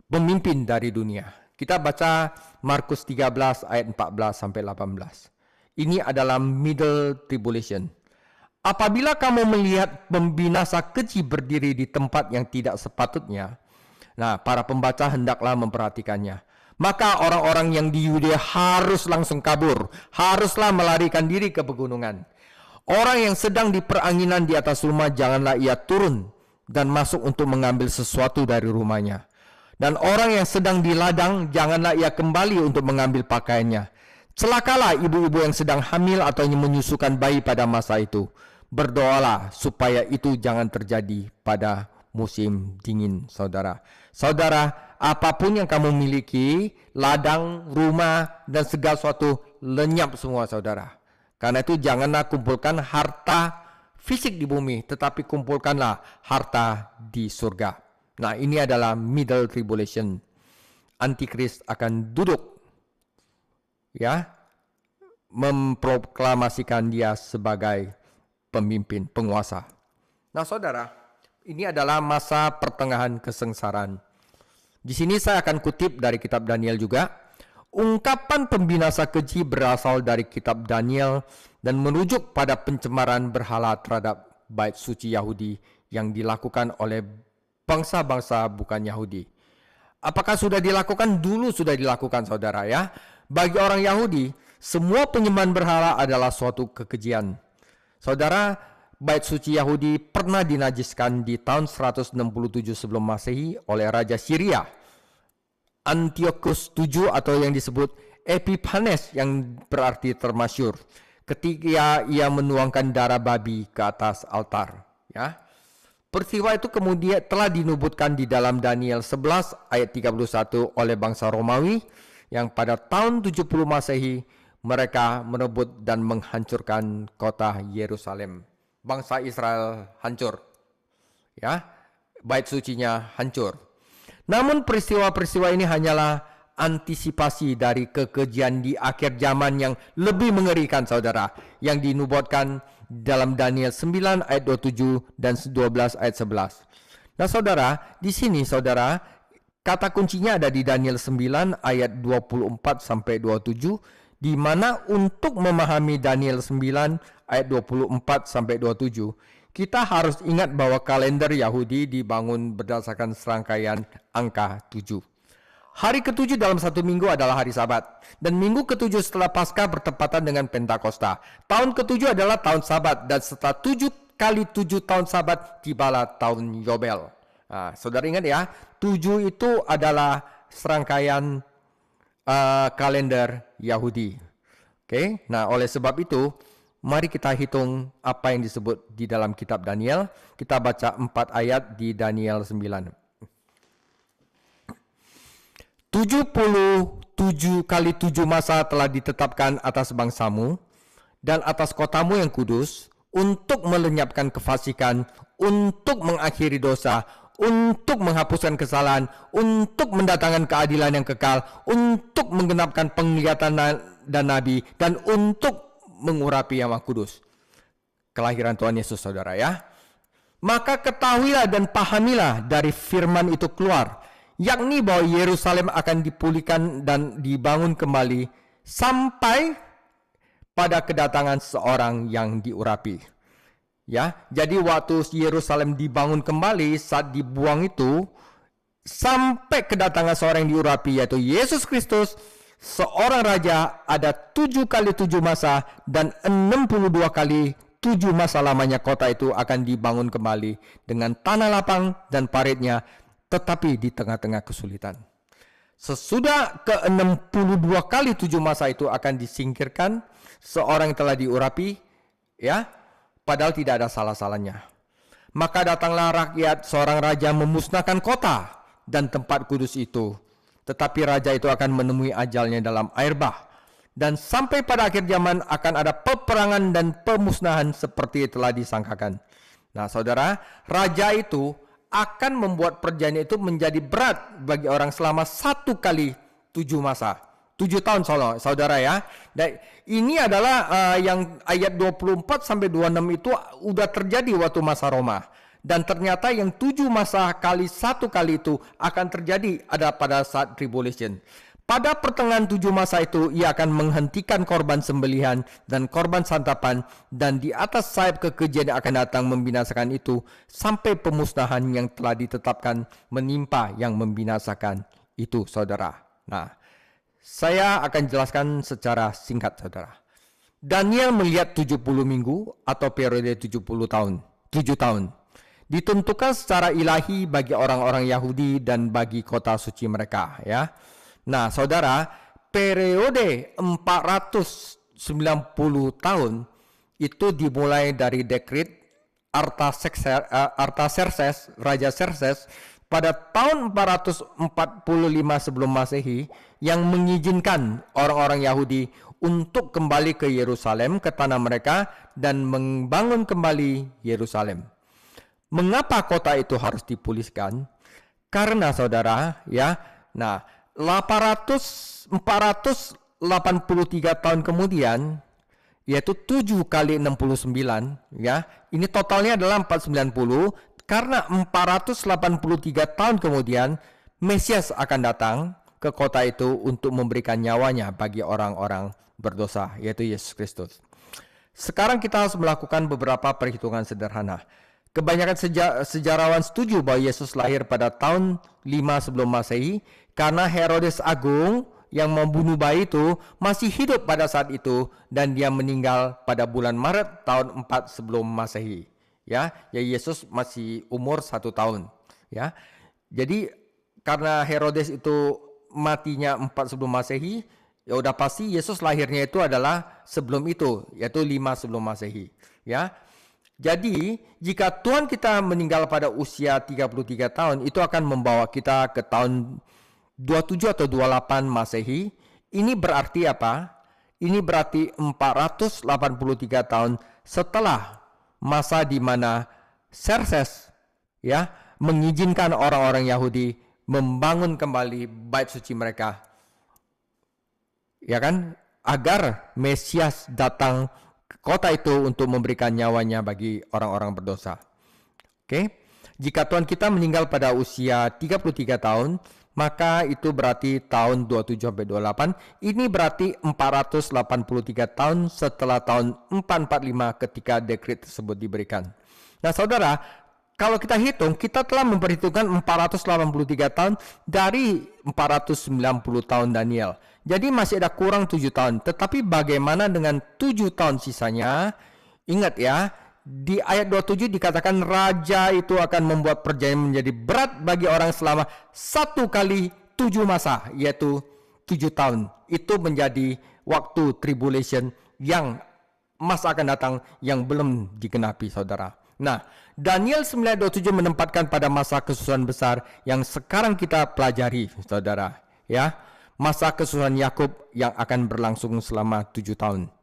S2: pemimpin dari dunia. Kita baca Markus 13 ayat 14 sampai 18. Ini adalah middle tribulation. Apabila kamu melihat pembinasa keji berdiri di tempat yang tidak sepatutnya, nah para pembaca hendaklah memperhatikannya. Maka orang-orang yang di Yudea harus langsung kabur, haruslah melarikan diri ke pegunungan. Orang yang sedang di peranginan di atas rumah, janganlah ia turun dan masuk untuk mengambil sesuatu dari rumahnya. Dan orang yang sedang di ladang, janganlah ia kembali untuk mengambil pakaiannya. Celakalah ibu-ibu yang sedang hamil atau menyusukan bayi pada masa itu. Berdoalah supaya itu jangan terjadi pada musim dingin, saudara. Saudara, apapun yang kamu miliki, ladang, rumah, dan segala sesuatu, lenyap semua saudara. Karena itu janganlah kumpulkan harta fisik di bumi, tetapi kumpulkanlah harta di surga. Nah, ini adalah middle tribulation. Antikris akan duduk, ya, memproklamasikan dia sebagai pemimpin, penguasa. Nah, saudara, ini adalah masa pertengahan kesengsaraan. Di sini saya akan kutip dari kitab Daniel juga. Ungkapan pembinasa keji berasal dari kitab Daniel dan merujuk pada pencemaran berhala terhadap bait suci Yahudi yang dilakukan oleh bangsa-bangsa bukan Yahudi. Apakah sudah dilakukan? Dulu sudah dilakukan saudara ya. Bagi orang Yahudi, semua penyembahan berhala adalah suatu kekejian. Saudara, bait suci Yahudi pernah dinajiskan di tahun 167 sebelum Masehi oleh Raja Syria Antiochus VII atau yang disebut Epiphanes yang berarti termasyur ketika ia menuangkan darah babi ke atas altar, ya. Peristiwa itu kemudian telah dinubutkan di dalam Daniel 11 ayat 31 oleh bangsa Romawi yang pada tahun 70 Masehi mereka merebut dan menghancurkan kota Yerusalem. Bangsa Israel hancur, ya, bait sucinya hancur. Namun peristiwa-peristiwa ini hanyalah antisipasi dari kekejian di akhir zaman yang lebih mengerikan saudara, yang dinubuatkan dalam Daniel 9 ayat 27 dan 12 ayat 11. Nah saudara, di sini saudara, kata kuncinya ada di Daniel 9 ayat 24 sampai 27. di mana untuk memahami Daniel 9 ayat 24 sampai 27, kita harus ingat bahwa kalender Yahudi dibangun berdasarkan serangkaian angka 7. Hari ke-7 dalam satu minggu adalah hari Sabat, dan minggu ke-7 setelah Paskah bertepatan dengan Pentakosta. Tahun ke-7 adalah tahun Sabat, dan setelah 7 kali 7 tahun Sabat tibalah tahun Yobel. Nah, saudara ingat ya, 7 itu adalah serangkaian kalender Yahudi. Oke, nah oleh sebab itu, mari kita hitung apa yang disebut di dalam kitab Daniel. Kita baca 4 ayat di Daniel 9. 77 kali 7 masa telah ditetapkan atas bangsamu dan atas kotamu yang kudus untuk melenyapkan kefasikan, untuk mengakhiri dosa, untuk menghapuskan kesalahan, untuk mendatangkan keadilan yang kekal, untuk menggenapkan penglihatan dan nabi, dan untuk mengurapi yang Maha Kudus. Kelahiran Tuhan Yesus, saudara ya. Maka ketahuilah dan pahamilah dari firman itu keluar, yakni bahwa Yerusalem akan dipulihkan dan dibangun kembali sampai pada kedatangan seorang yang diurapi. Ya, jadi waktu Yerusalem dibangun kembali saat dibuang itu sampai kedatangan seorang yang diurapi, yaitu Yesus Kristus, seorang raja, ada 7 kali 7 masa dan 62 kali 7 masa lamanya kota itu akan dibangun kembali dengan tanah lapang dan paritnya, tetapi di tengah-tengah kesulitan. Sesudah ke-62 kali 7 masa itu akan disingkirkan seorang yang telah diurapi, ya, padahal tidak ada salah-salahnya. Maka datanglah rakyat, seorang raja memusnahkan kota dan tempat kudus itu. Tetapi raja itu akan menemui ajalnya dalam air bah. Dan sampai pada akhir zaman akan ada peperangan dan pemusnahan seperti telah disangkakan. Nah saudara, raja itu akan membuat perjanjian itu menjadi berat bagi orang selama 1 kali 7 masa. 7 tahun saudara ya. Dan ini adalah yang ayat 24 sampai 26 itu udah terjadi waktu masa Roma. Dan ternyata yang 7 masa kali 1 kali itu akan terjadi ada pada saat tribulation. Pada pertengahan 7 masa itu, ia akan menghentikan korban sembelihan dan korban santapan, dan di atas sayap kekejian yang akan datang membinasakan itu, sampai pemusnahan yang telah ditetapkan menimpa yang membinasakan itu, saudara. Nah, saya akan jelaskan secara singkat, saudara. Daniel melihat 70 minggu atau periode 70 tahun, 7 tahun. Ditentukan secara ilahi bagi orang-orang Yahudi dan bagi kota suci mereka, ya. Nah, saudara, periode 490 tahun itu dimulai dari dekret Artaxerxes, Raja Xerxes, pada tahun 445 sebelum Masehi, yang mengizinkan orang-orang Yahudi untuk kembali ke Yerusalem, ke tanah mereka, dan membangun kembali Yerusalem. Mengapa kota itu harus dipulihkan? Karena saudara, ya, nah, 483 tahun kemudian, yaitu 7 kali 69, ya, ini totalnya adalah 490. Karena 483 tahun kemudian, Mesias akan datang ke kota itu untuk memberikan nyawanya bagi orang-orang berdosa, yaitu Yesus Kristus. Sekarang kita harus melakukan beberapa perhitungan sederhana. Kebanyakan sejarawan setuju bahwa Yesus lahir pada tahun 5 sebelum Masehi, karena Herodes Agung yang membunuh bayi itu masih hidup pada saat itu, dan dia meninggal pada bulan Maret tahun 4 sebelum Masehi. Ya, Yesus masih umur 1 tahun. Ya, jadi karena Herodes itu matinya 4 sebelum Masehi, ya udah pasti Yesus lahirnya itu adalah sebelum itu, yaitu 5 sebelum Masehi. Ya. Jadi, jika Tuhan kita meninggal pada usia 33 tahun, itu akan membawa kita ke tahun 27 atau 28 Masehi. Ini berarti apa? Ini berarti 483 tahun setelah masa di mana Xerxes, ya, mengizinkan orang-orang Yahudi membangun kembali bait suci mereka. Ya kan? Agar Mesias datang kota itu untuk memberikan nyawanya bagi orang-orang berdosa. Oke. Jika Tuhan kita meninggal pada usia 33 tahun, maka itu berarti tahun 27-28. Ini berarti 483 tahun setelah tahun 445 ketika dekret tersebut diberikan. Nah saudara, kalau kita hitung, kita telah memperhitungkan 483 tahun dari 490 tahun Daniel. Jadi masih ada kurang 7 tahun. Tetapi bagaimana dengan 7 tahun sisanya? Ingat ya, di ayat 27 dikatakan raja itu akan membuat perjanjian menjadi berat bagi orang selama 1 kali 7 masa, yaitu 7 tahun. Itu menjadi waktu tribulation yang masa akan datang yang belum digenapi, saudara. Nah, Daniel 9:27 menempatkan pada masa kesusahan besar yang sekarang kita pelajari, saudara. Ya, masa kesusahan Yakub yang akan berlangsung selama 7 tahun.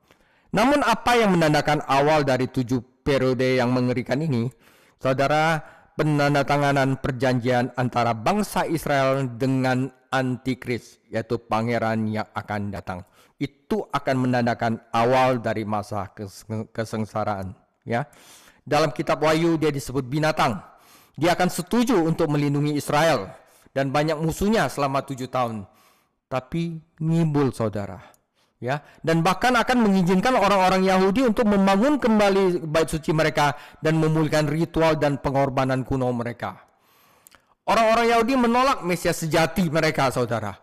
S2: Namun apa yang menandakan awal dari 7 periode yang mengerikan ini? Saudara, penandatanganan perjanjian antara bangsa Israel dengan Antikris, yaitu pangeran yang akan datang. Itu akan menandakan awal dari masa kesengsaraan. Ya, dalam kitab Wahyu dia disebut binatang. Dia akan setuju untuk melindungi Israel dan banyak musuhnya selama 7 tahun. Tapi ngibul, saudara. Ya, dan bahkan akan mengizinkan orang-orang Yahudi untuk membangun kembali bait suci mereka dan memulihkan ritual dan pengorbanan kuno mereka. Orang-orang Yahudi menolak Mesias sejati mereka, saudara.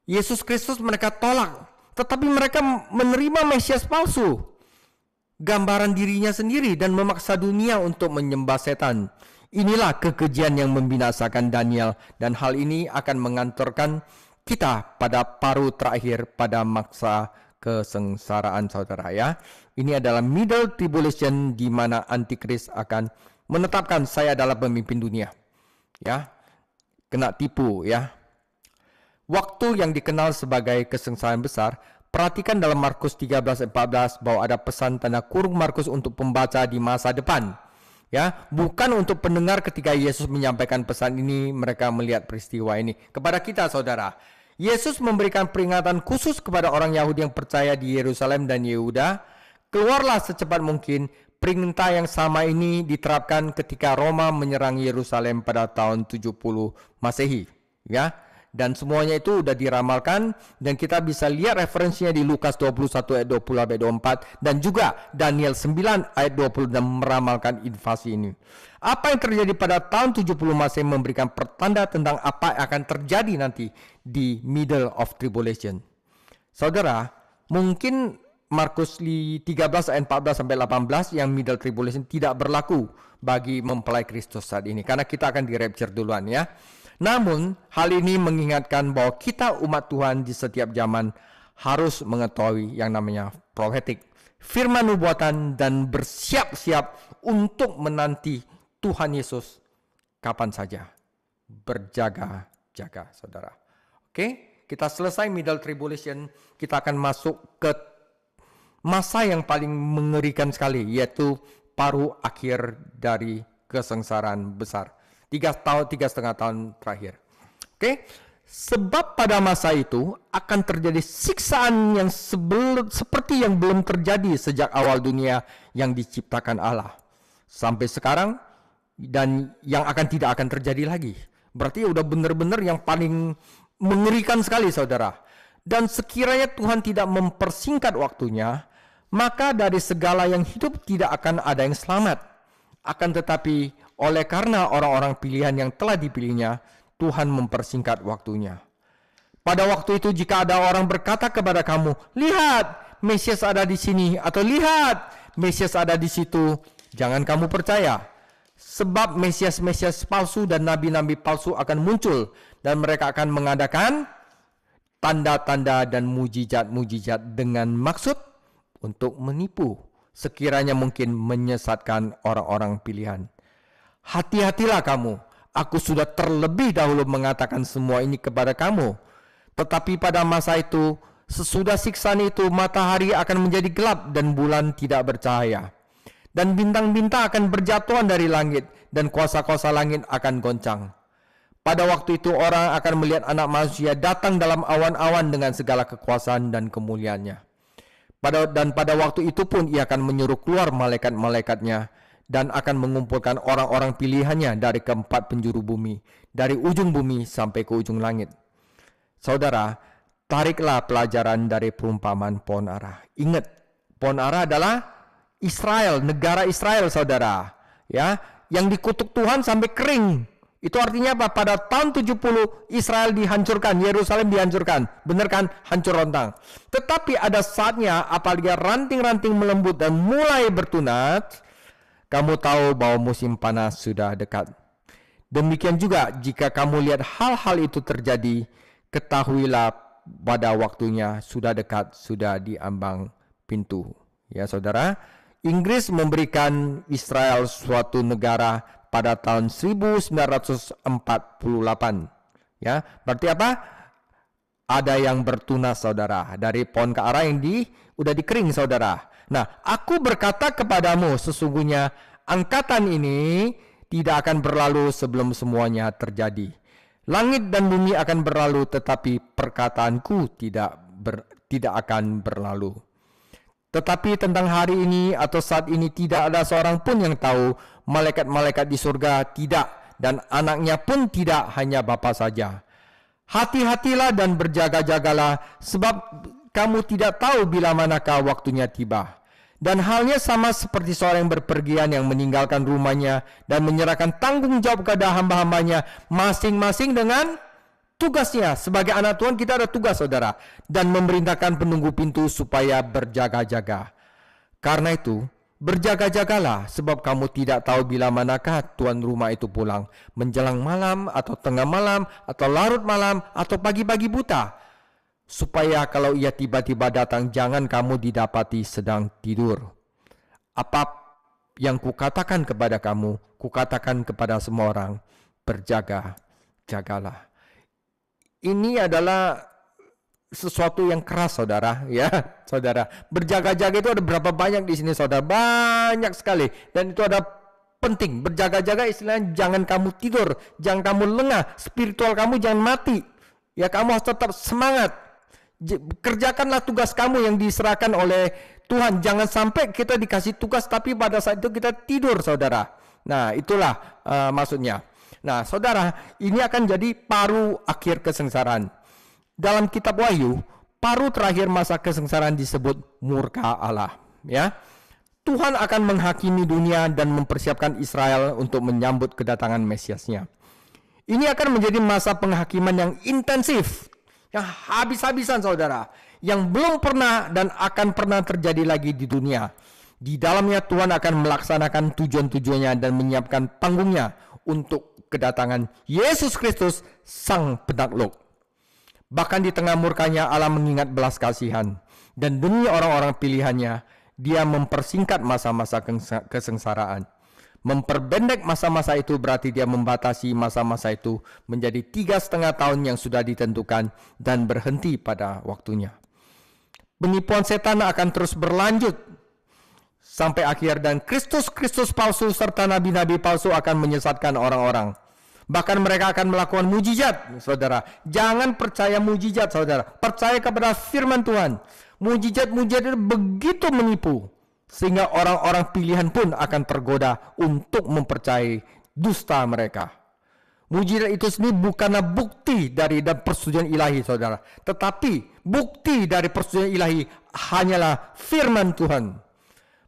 S2: Yesus Kristus mereka tolak, tetapi mereka menerima Mesias palsu, gambaran dirinya sendiri, dan memaksa dunia untuk menyembah setan. Inilah kekejian yang membinasakan Daniel, dan hal ini akan mengantarkan kita pada paruh terakhir pada masa kesengsaraan, saudara ya. Ini adalah middle tribulation di mana Antikris akan menetapkan saya adalah pemimpin dunia. Ya. Kena tipu ya. Waktu yang dikenal sebagai kesengsaraan besar, perhatikan dalam Markus 13:14 bahwa ada pesan tanda kurung Markus untuk pembaca di masa depan. Ya, bukan untuk pendengar ketika Yesus menyampaikan pesan ini, mereka melihat peristiwa ini. Kepada kita, saudara, Yesus memberikan peringatan khusus kepada orang Yahudi yang percaya di Yerusalem dan Yehuda. Keluarlah secepat mungkin. Perintah yang sama ini diterapkan ketika Roma menyerang Yerusalem pada tahun 70 Masehi. Ya, dan semuanya itu sudah diramalkan, dan kita bisa lihat referensinya di Lukas 21 ayat 20-24 dan juga Daniel 9 ayat 20 dan meramalkan invasi ini. Apa yang terjadi pada tahun 70 Masehi memberikan pertanda tentang apa yang akan terjadi nanti di middle of tribulation. Saudara, mungkin Markus 13 ayat 14 sampai 18 yang middle tribulation tidak berlaku bagi mempelai Kristus saat ini karena kita akan di rapture duluan ya. Namun hal ini mengingatkan bahwa kita umat Tuhan di setiap zaman harus mengetahui yang namanya prophetic, firman nubuatan, dan bersiap-siap untuk menanti Tuhan Yesus kapan saja. Berjaga-jaga, saudara. Oke, kita selesai middle tribulation, kita akan masuk ke masa yang paling mengerikan sekali, yaitu paruh akhir dari kesengsaraan besar. 3,5 tahun terakhir. Oke, sebab pada masa itu akan terjadi siksaan yang seperti yang belum terjadi sejak awal dunia yang diciptakan Allah sampai sekarang, dan yang tidak akan terjadi lagi. Berarti udah benar-benar yang paling mengerikan sekali, saudara. Dan sekiranya Tuhan tidak mempersingkat waktunya, maka dari segala yang hidup tidak akan ada yang selamat. Akan tetapi oleh karena orang-orang pilihan yang telah dipilihnya, Tuhan mempersingkat waktunya. Pada waktu itu jika ada orang berkata kepada kamu, lihat, Mesias ada di sini, atau lihat, Mesias ada di situ, jangan kamu percaya. Sebab Mesias-Mesias palsu dan nabi-nabi palsu akan muncul, dan mereka akan mengadakan tanda-tanda dan mujizat-mujizat dengan maksud untuk menipu, sekiranya mungkin menyesatkan orang-orang pilihan. Hati-hatilah kamu, aku sudah terlebih dahulu mengatakan semua ini kepada kamu. Tetapi pada masa itu, sesudah siksaan itu, matahari akan menjadi gelap dan bulan tidak bercahaya. Dan bintang-bintang akan berjatuhan dari langit, dan kuasa-kuasa langit akan goncang. Pada waktu itu orang akan melihat anak manusia datang dalam awan-awan dengan segala kekuasaan dan kemuliaannya. Dan pada waktu itu pun ia akan menyuruh keluar malaikat-malaikatnya dan akan mengumpulkan orang-orang pilihannya dari keempat penjuru bumi, dari ujung bumi sampai ke ujung langit. Saudara, tariklah pelajaran dari perumpamaan pohon ara. Ingat, pohon ara adalah Israel, negara Israel, saudara. Ya, yang dikutuk Tuhan sampai kering. Itu artinya apa? Pada tahun 70 Israel dihancurkan, Yerusalem dihancurkan. Benar kan? Hancur rontang. Tetapi ada saatnya apabila ranting-ranting melembut dan mulai bertunas, kamu tahu bahwa musim panas sudah dekat. Demikian juga jika kamu lihat hal-hal itu terjadi, ketahuilah pada waktunya sudah dekat, sudah di ambang pintu. Ya saudara, Inggris memberikan Israel suatu negara pada tahun 1948. Ya, berarti apa? Ada yang bertunas, saudara, dari pohon ke arah yang udah dikering, saudara. Nah, aku berkata kepadamu, sesungguhnya angkatan ini tidak akan berlalu sebelum semuanya terjadi. Langit dan bumi akan berlalu, tetapi perkataanku tidak akan berlalu. Tetapi tentang hari ini atau saat ini tidak ada seorang pun yang tahu, malaikat-malaikat di surga tidak, dan anaknya pun tidak, hanya Bapa saja. Hati-hatilah dan berjaga-jagalah, sebab kamu tidak tahu bila manakah waktunya tiba. Dan halnya sama seperti seorang yang berpergian yang meninggalkan rumahnya dan menyerahkan tanggung jawab kepada hamba-hambanya, masing-masing dengan tugasnya. Sebagai anak Tuhan kita ada tugas, saudara, dan memerintahkan penunggu pintu supaya berjaga-jaga. Karena itu, berjaga-jagalah, sebab kamu tidak tahu bila manakah tuan rumah itu pulang, menjelang malam atau tengah malam atau larut malam atau pagi-pagi buta, supaya kalau ia tiba-tiba datang, jangan kamu didapati sedang tidur. Apa yang kukatakan kepada kamu, kukatakan kepada semua orang, berjaga-jagalah. Ini adalah sesuatu yang keras, saudara, ya, saudara. Berjaga-jaga itu ada berapa banyak di sini, saudara? Banyak sekali, dan itu ada penting. Berjaga-jaga istilahnya jangan kamu tidur, jangan kamu lengah, spiritual kamu jangan mati. Ya, kamu harus tetap semangat. Kerjakanlah tugas kamu yang diserahkan oleh Tuhan. Jangan sampai kita dikasih tugas tapi pada saat itu kita tidur, saudara. Nah, itulah maksudnya. Nah, saudara, ini akan jadi paruh akhir kesengsaraan. Dalam kitab Wahyu, paruh terakhir masa kesengsaraan disebut murka Allah. Ya, Tuhan akan menghakimi dunia dan mempersiapkan Israel untuk menyambut kedatangan Mesiasnya. Ini akan menjadi masa penghakiman yang intensif, yang habis-habisan, saudara, yang belum pernah dan akan pernah terjadi lagi di dunia. Di dalamnya Tuhan akan melaksanakan tujuan-tujuannya dan menyiapkan panggungnya untuk kedatangan Yesus Kristus, Sang Penakluk. Bahkan di tengah murkanya Allah mengingat belas kasihan, dan demi orang-orang pilihannya Dia mempersingkat masa-masa kesengsaraan. Memperpendek masa-masa itu berarti Dia membatasi masa-masa itu menjadi 3,5 tahun yang sudah ditentukan dan berhenti pada waktunya. Penipuan setan akan terus berlanjut sampai akhir, dan Kristus palsu serta nabi-nabi palsu akan menyesatkan orang-orang. Bahkan mereka akan melakukan mujizat, saudara. Jangan percaya mujizat, saudara. Percaya kepada firman Tuhan. Mujizat-mujizat itu begitu menipu, sehingga orang-orang pilihan pun akan tergoda untuk mempercayai dusta mereka. Mujizat itu sendiri bukanlah bukti dari dan persetujuan ilahi, saudara. Tetapi bukti dari persetujuan ilahi hanyalah firman Tuhan.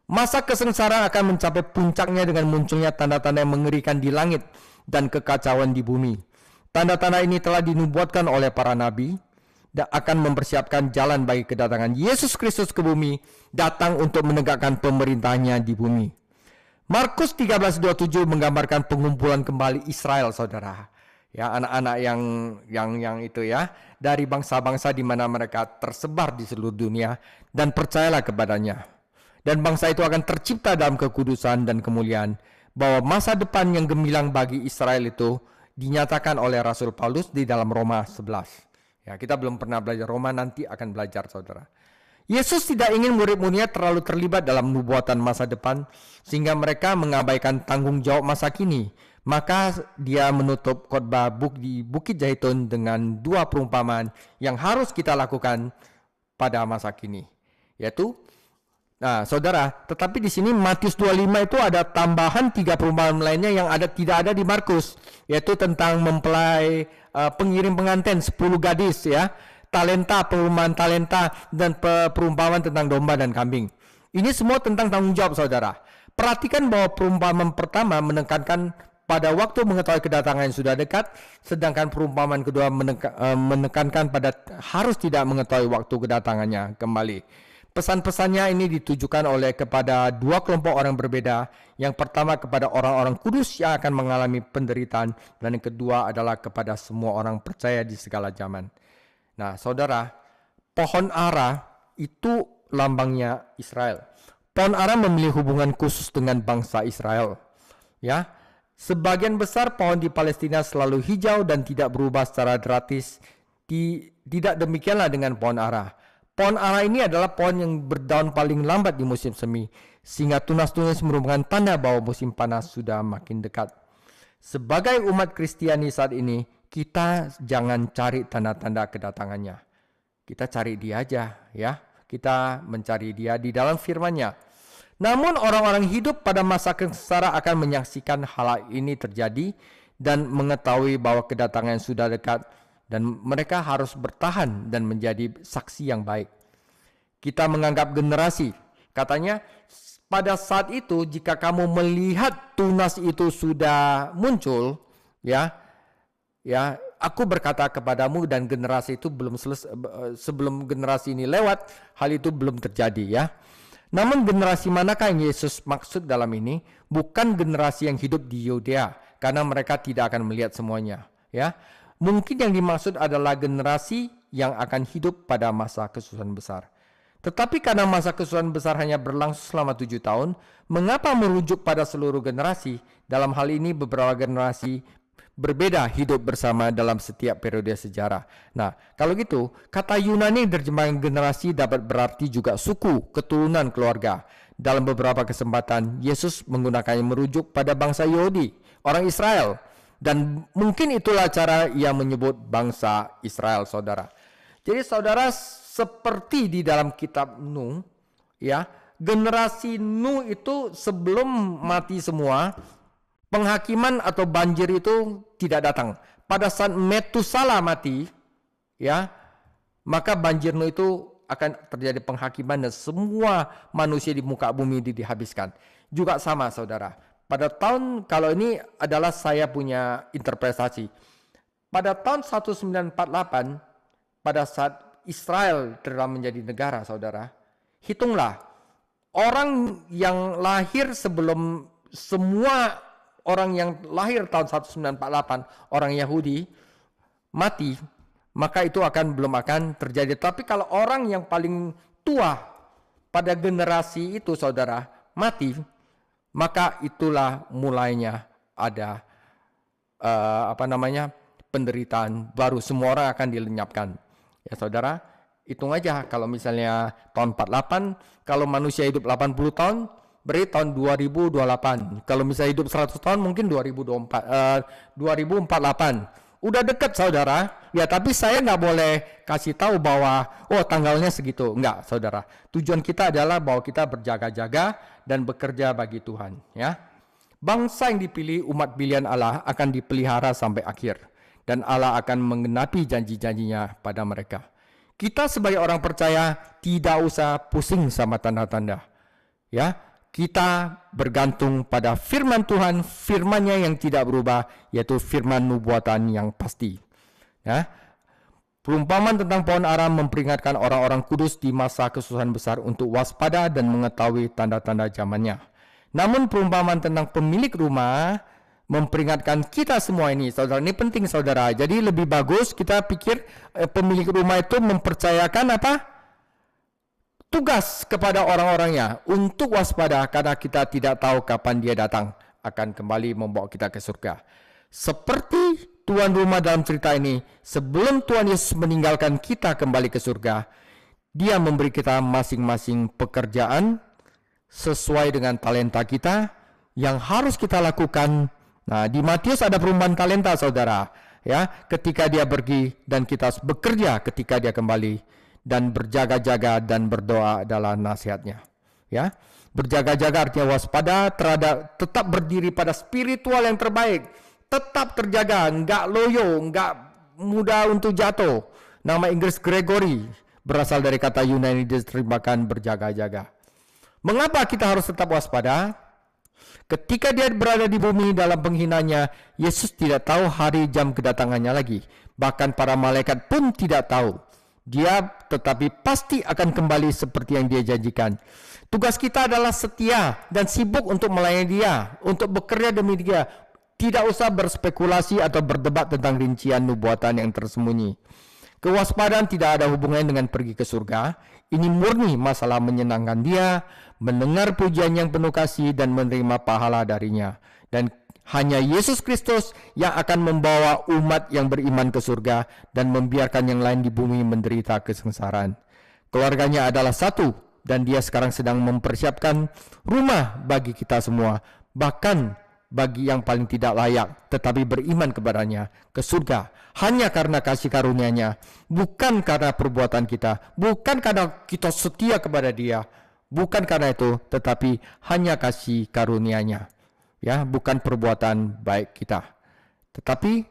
S2: Masa kesengsaraan akan mencapai puncaknya dengan munculnya tanda-tanda yang mengerikan di langit dan kekacauan di bumi. Tanda-tanda ini telah dinubuatkan oleh para nabi dan akan mempersiapkan jalan bagi kedatangan Yesus Kristus ke bumi, datang untuk menegakkan pemerintahnya di bumi. Markus 13:27 menggambarkan pengumpulan kembali Israel, saudara. Ya, anak-anak yang itu ya, dari bangsa-bangsa di mana mereka tersebar di seluruh dunia, dan percayalah kepadanya. Dan bangsa itu akan tercipta dalam kekudusan dan kemuliaan, bahwa masa depan yang gemilang bagi Israel itu dinyatakan oleh Rasul Paulus di dalam Roma 11. Ya, kita belum pernah belajar Roma, nanti akan belajar, saudara. Yesus tidak ingin murid-muridnya terlalu terlibat dalam nubuatan masa depan sehingga mereka mengabaikan tanggung jawab masa kini. Maka Dia menutup khotbah di Bukit Zaitun dengan 2 perumpamaan yang harus kita lakukan pada masa kini, yaitu Nah, saudara, tetapi di sini Matius 25 itu ada tambahan 3 perumpamaan lainnya yang tidak ada di Markus, yaitu tentang mempelai, pengirim pengantin, 10 gadis ya, talenta, perumpamaan talenta, dan perumpamaan tentang domba dan kambing. Ini semua tentang tanggung jawab, saudara. Perhatikan bahwa perumpamaan pertama menekankan pada waktu mengetahui kedatangan yang sudah dekat, sedangkan perumpamaan kedua menekankan pada harus tidak mengetahui waktu kedatangannya kembali. Pesan-pesannya ini ditujukan kepada dua kelompok orang berbeda. Yang pertama kepada orang-orang kudus yang akan mengalami penderitaan, dan yang kedua adalah kepada semua orang percaya di segala zaman. Nah, saudara, pohon ara itu lambangnya Israel. Pohon ara memiliki hubungan khusus dengan bangsa Israel. Ya, sebagian besar pohon di Palestina selalu hijau dan tidak berubah secara drastis. Tidak demikianlah dengan pohon ara. Pohon ara ini adalah pohon yang berdaun paling lambat di musim semi, sehingga tunas-tunas merupakan tanda bahwa musim panas sudah makin dekat. Sebagai umat Kristiani saat ini, kita jangan cari tanda-tanda kedatangannya. Kita cari dia aja, ya. Kita mencari dia di dalam firman-Nya. Namun orang-orang hidup pada masa kengsara akan menyaksikan hal ini terjadi dan mengetahui bahwa kedatangan sudah dekat, dan mereka harus bertahan dan menjadi saksi yang baik. Kita menganggap generasi, katanya pada saat itu jika kamu melihat tunas itu sudah muncul, ya, aku berkata kepadamu, dan generasi itu belum selesai, sebelum generasi ini lewat, hal itu belum terjadi, ya. Namun generasi manakah yang Yesus maksud dalam ini? Bukan generasi yang hidup di Yudea, karena mereka tidak akan melihat semuanya, ya. Mungkin yang dimaksud adalah generasi yang akan hidup pada masa kesusahan besar. Tetapi karena masa kesusahan besar hanya berlangsung selama 7 tahun, mengapa merujuk pada seluruh generasi? Dalam hal ini beberapa generasi berbeda hidup bersama dalam setiap periode sejarah. Nah, kalau gitu, kata Yunani terjemahan generasi dapat berarti juga suku, keturunan, keluarga. Dalam beberapa kesempatan, Yesus menggunakannya merujuk pada bangsa Yahudi, orang Israel. Dan mungkin itulah cara ia menyebut bangsa Israel, saudara. Jadi saudara, seperti di dalam kitab Nuh, ya, generasi Nuh itu sebelum mati semua, penghakiman atau banjir itu tidak datang. Pada saat Metusala mati, ya, maka banjir Nuh itu akan terjadi penghakiman dan semua manusia di muka bumi dihabiskan. Juga sama, saudara. Pada tahun, kalau ini adalah saya punya interpretasi. Pada tahun 1948, pada saat Israel telah menjadi negara, saudara, hitunglah, orang yang lahir sebelum semua orang yang lahir tahun 1948, orang Yahudi, mati, maka itu belum akan terjadi. Tapi kalau orang yang paling tua pada generasi itu, saudara, mati, maka itulah mulainya ada penderitaan baru, semua orang akan dilenyapkan. Ya saudara, hitung aja kalau misalnya tahun 48, kalau manusia hidup 80 tahun, berarti tahun 2028. Kalau misalnya hidup 100 tahun mungkin 2048. Udah dekat, saudara. Ya, tapi saya nggak boleh kasih tahu bahwa tanggalnya segitu. Enggak, saudara. Tujuan kita adalah bahwa kita berjaga-jaga dan bekerja bagi Tuhan, ya. Bangsa yang dipilih, umat pilihan Allah, akan dipelihara sampai akhir, dan Allah akan menggenapi janji-janjinya pada mereka. Kita sebagai orang percaya tidak usah pusing sama tanda-tanda, ya. Kita bergantung pada firman Tuhan, firman-Nya yang tidak berubah, yaitu firman nubuatan yang pasti. Ya. Perumpamaan tentang pohon ara memperingatkan orang-orang kudus di masa kesusahan besar untuk waspada dan mengetahui tanda-tanda zamannya. Namun perumpamaan tentang pemilik rumah memperingatkan kita semua ini, saudara. Ini penting, saudara. Jadi lebih bagus kita pikir pemilik rumah itu mempercayakan tugas kepada orang-orangnya untuk waspada, karena kita tidak tahu kapan dia datang akan kembali membawa kita ke surga. Seperti tuan rumah dalam cerita ini, sebelum Tuhan Yesus meninggalkan kita kembali ke surga, dia memberi kita masing-masing pekerjaan sesuai dengan talenta kita yang harus kita lakukan. Nah, di Matius ada perumpamaan talenta, saudara. Ya, ketika dia pergi dan kita bekerja ketika dia kembali, dan berjaga-jaga dan berdoa adalah nasihatnya. Ya, berjaga-jaga artinya waspada terhadap, tetap berdiri pada spiritual yang terbaik, tetap terjaga, enggak loyo, enggak mudah untuk jatuh. Nama Inggris Gregory berasal dari kata Yunani diterjemahkan berjaga-jaga. Mengapa kita harus tetap waspada? Ketika dia berada di bumi dalam penghinanya, Yesus tidak tahu hari jam kedatangannya lagi. Bahkan para malaikat pun tidak tahu. Dia tetapi pasti akan kembali seperti yang dia janjikan. Tugas kita adalah setia dan sibuk untuk melayani dia, untuk bekerja demi dia. Tidak usah berspekulasi atau berdebat tentang rincian nubuatan yang tersembunyi. Kewaspadaan tidak ada hubungannya dengan pergi ke surga. Ini murni masalah menyenangkan dia, mendengar pujian yang penuh kasih dan menerima pahala darinya. Dan hanya Yesus Kristus yang akan membawa umat yang beriman ke surga dan membiarkan yang lain di bumi menderita kesengsaraan. Keluarganya adalah satu dan dia sekarang sedang mempersiapkan rumah bagi kita semua, bahkan bagi yang paling tidak layak tetapi beriman kepadanya ke surga hanya karena kasih karunia-Nya, bukan karena perbuatan kita, bukan karena kita setia kepada dia, bukan karena itu, tetapi hanya kasih karunia-Nya. Ya, bukan perbuatan baik kita. Tetapi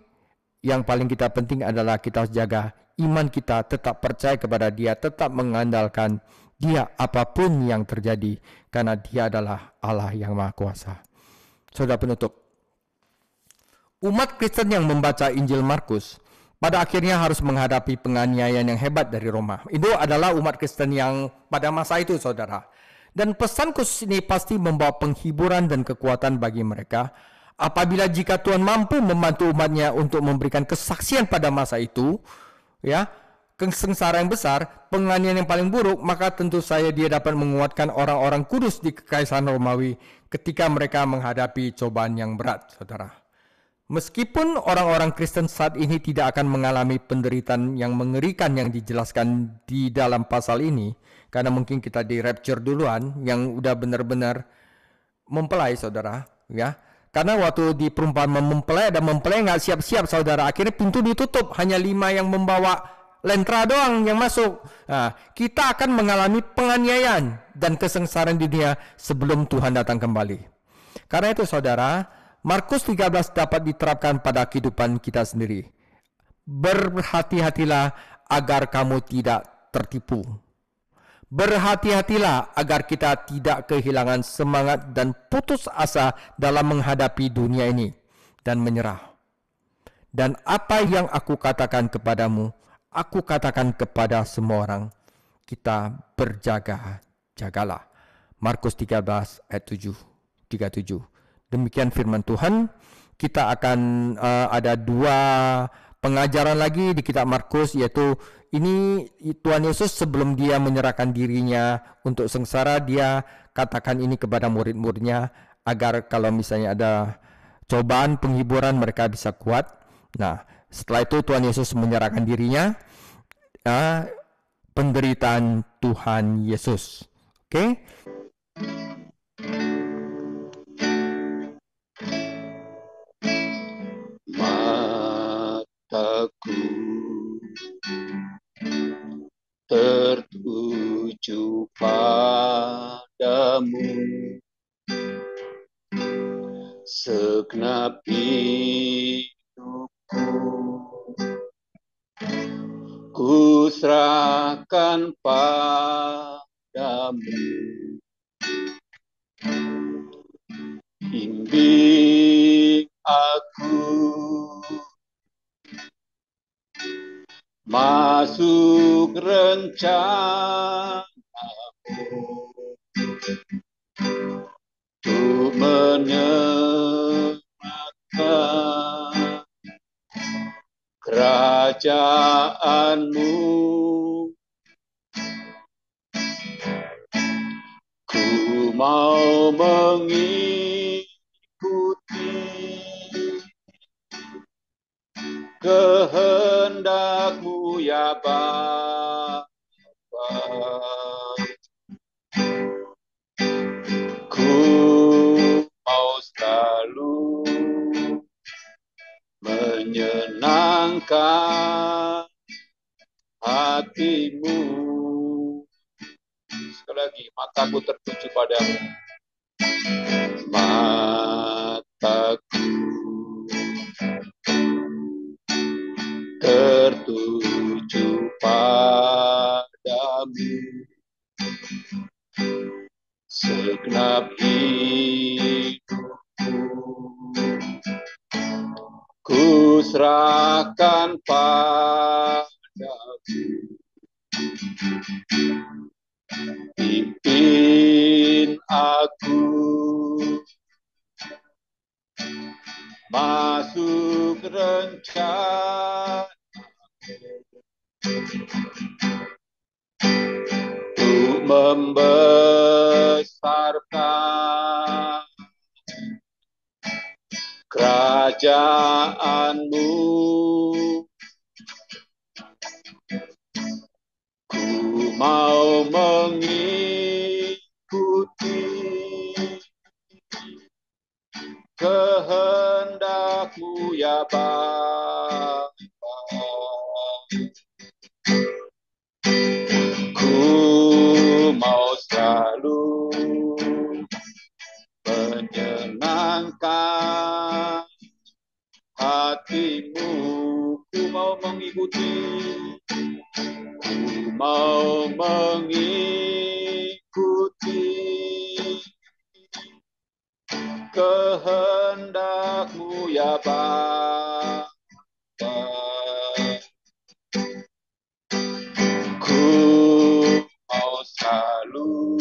S2: yang paling kita penting adalah kita jaga iman kita, tetap percaya kepada dia, tetap mengandalkan dia apapun yang terjadi, karena dia adalah Allah yang Maha Kuasa. Saudara penutup, umat Kristen yang membaca Injil Markus pada akhirnya harus menghadapi penganiayaan yang hebat dari Roma. Itu adalah umat Kristen yang pada masa itu, saudara. Dan pesan khusus ini pasti membawa penghiburan dan kekuatan bagi mereka apabila jika Tuhan mampu membantu umatnya untuk memberikan kesaksian pada masa itu, ya, kesengsaraan yang besar, penganiayaan yang paling buruk, maka tentu saja dia dapat menguatkan orang-orang kudus di Kekaisaran Romawi ketika mereka menghadapi cobaan yang berat, saudara. Meskipun orang-orang Kristen saat ini tidak akan mengalami penderitaan yang mengerikan yang dijelaskan di dalam pasal ini, karena mungkin kita di rapture duluan, yang udah benar-benar mempelai, saudara, ya. Karena waktu di perumpamaan mempelai, ada mempelai nggak siap-siap, saudara. Akhirnya pintu ditutup, hanya 5 yang membawa lentera doang yang masuk. Nah, kita akan mengalami penganiayaan dan kesengsaraan di dunia sebelum Tuhan datang kembali. Karena itu, saudara, Markus 13 dapat diterapkan pada kehidupan kita sendiri. Berhati-hatilah agar kamu tidak tertipu. Berhati-hatilah agar kita tidak kehilangan semangat dan putus asa dalam menghadapi dunia ini dan menyerah. Dan apa yang aku katakan kepadamu, aku katakan kepada semua orang, kita berjaga-jagalah. Markus 13 ayat 37. Demikian firman Tuhan. Kita akan ada 2 pengajaran lagi di kitab Markus, yaitu ini Tuhan Yesus sebelum dia menyerahkan dirinya untuk sengsara, dia katakan ini kepada murid-muridnya agar kalau misalnya ada cobaan, penghiburan, mereka bisa kuat. Nah, setelah itu Tuhan Yesus menyerahkan dirinya, penderitaan Tuhan Yesus. Oke?
S1: Mataku tertuju padamu, segenap hidupku ku serahkan padamu. Bimbing aku masuk rencanamu untuk menyelamatkan kerajaanmu. Ku mau mengikuti kehendak-Mu ya Bapa. Ku mau selalu menyenangkan hati-Mu. Sekali lagi, mataku tertuju padamu. Mataku tertuju padamu. Segenap hidupku ku serahkan padamu. Pimpin aku masuk rencana untuk membesarkan kerajaan-Mu. Ku mau mengikuti kehendak-Mu ya Bapa. Ku mau selalu menyenangkan hati-Mu. Ku mau mengikuti, ku mau mengikuti kehendak-Mu ya Bapa. Ku mau selalu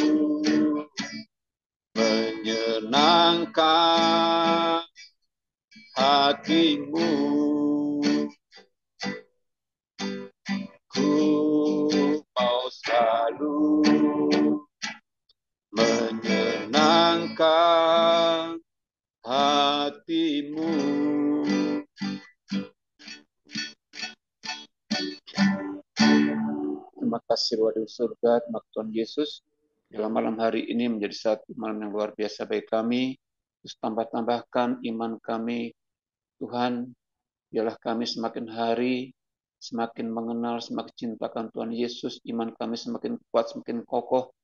S1: menyenangkan hati-Mu. Ku mau selalu menyenangkan hati-Mu. Terima kasih Bapa di surga, terima kasih Tuhan Yesus. Dalam malam hari ini menjadi satu malam yang luar biasa bagi kami. Terus tambahkan iman kami, Tuhan. Biarlah kami semakin hari semakin mengenal, semakin cintakan Tuhan Yesus. Iman kami semakin kuat, semakin kokoh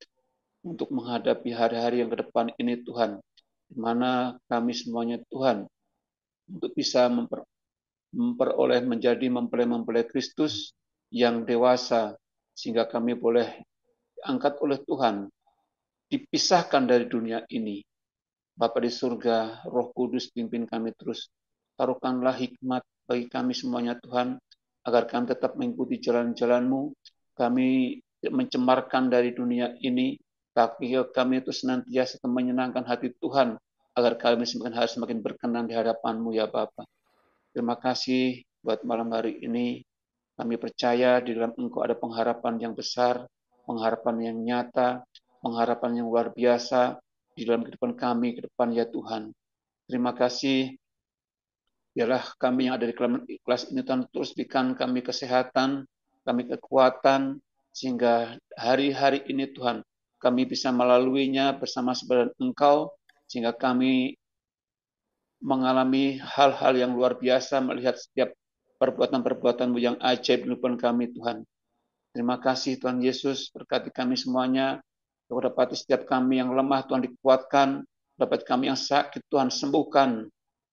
S1: untuk menghadapi hari-hari yang ke depan ini, Tuhan. Di mana kami semuanya, Tuhan, untuk bisa memperoleh menjadi mempelai-mempelai Kristus yang dewasa, sehingga kami boleh diangkat oleh Tuhan, dipisahkan dari dunia ini. Bapa di surga, Roh Kudus pimpin kami terus. Taruhkanlah hikmat bagi kami semuanya Tuhan, agar kami tetap mengikuti jalan-jalan-Mu. Kami mencemarkan dari dunia ini, tapi kami itu senantiasa menyenangkan hati Tuhan, agar kami semakin berkenan di hadapan-Mu ya Bapa. Terima kasih buat malam hari ini. Kami percaya di dalam Engkau ada pengharapan yang besar, pengharapan yang nyata, pengharapan yang luar biasa di dalam kehidupan kami ke depan ya Tuhan. Terima kasih. Biarlah kami yang ada di kelas ini Tuhan terus berikan kami kesehatan, kami kekuatan, sehingga hari-hari ini Tuhan kami bisa melaluinya bersama-sama dengan Engkau, sehingga kami mengalami hal-hal yang luar biasa, melihat setiap perbuatan-perbuatan-Mu yang ajaib di depan kami Tuhan. Terima kasih Tuhan Yesus, berkati kami semuanya, dapat setiap kami yang lemah Tuhan dikuatkan, dapat kami yang sakit Tuhan sembuhkan,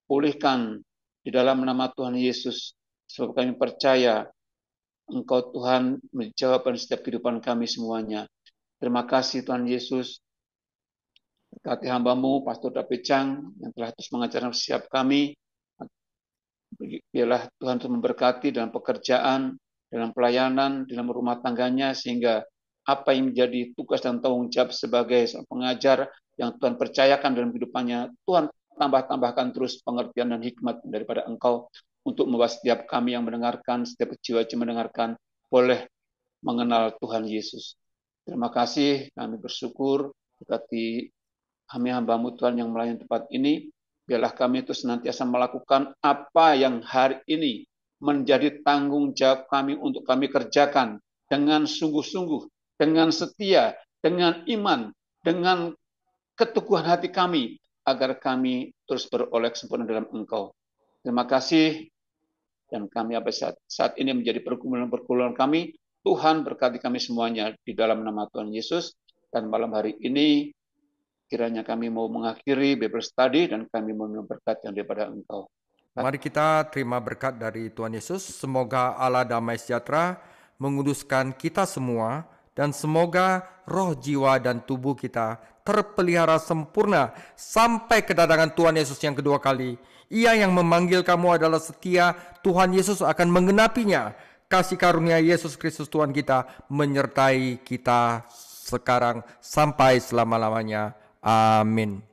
S1: pulihkan di dalam nama Tuhan Yesus, sebab kami percaya Engkau Tuhan menjawab setiap kehidupan kami semuanya. Terima kasih Tuhan Yesus, berkati hamba-Mu, Pastor David Chang, yang telah terus mengajarkan setiap kami. Biarlah Tuhan terus memberkati dalam pekerjaan, dalam pelayanan, dalam rumah tangganya, sehingga apa yang menjadi tugas dan tanggung jawab sebagai pengajar yang Tuhan percayakan dalam kehidupannya, Tuhan tambahkan terus pengertian dan hikmat daripada Engkau untuk membawa setiap kami yang mendengarkan, setiap jiwa-jiwa mendengarkan, boleh mengenal Tuhan Yesus. Terima kasih, kami bersyukur, berkati kami hamba-Mu Tuhan yang melayani tempat ini. Biarlah kami itu senantiasa melakukan apa yang hari ini menjadi tanggung jawab kami untuk kami kerjakan dengan sungguh-sungguh, dengan setia, dengan iman, dengan keteguhan hati kami, agar kami terus beroleh sempurna dalam Engkau. Terima kasih, dan kami saat ini menjadi pergumulan-pergumulan kami. Tuhan berkati kami semuanya di dalam nama Tuhan Yesus. Dan malam hari ini kiranya kami mau mengakhiri Bible study dan kami mau meminta berkat yang daripada Engkau.
S2: Mari kita terima berkat dari Tuhan Yesus. Semoga Allah damai sejahtera menguduskan kita semua dan semoga roh, jiwa, dan tubuh kita terpelihara sempurna sampai kedatangan Tuhan Yesus yang kedua kali. Ia yang memanggil kamu adalah setia, Tuhan Yesus akan menggenapinya. Kasih karunia Yesus Kristus Tuhan kita menyertai kita sekarang sampai selama-lamanya. Amin.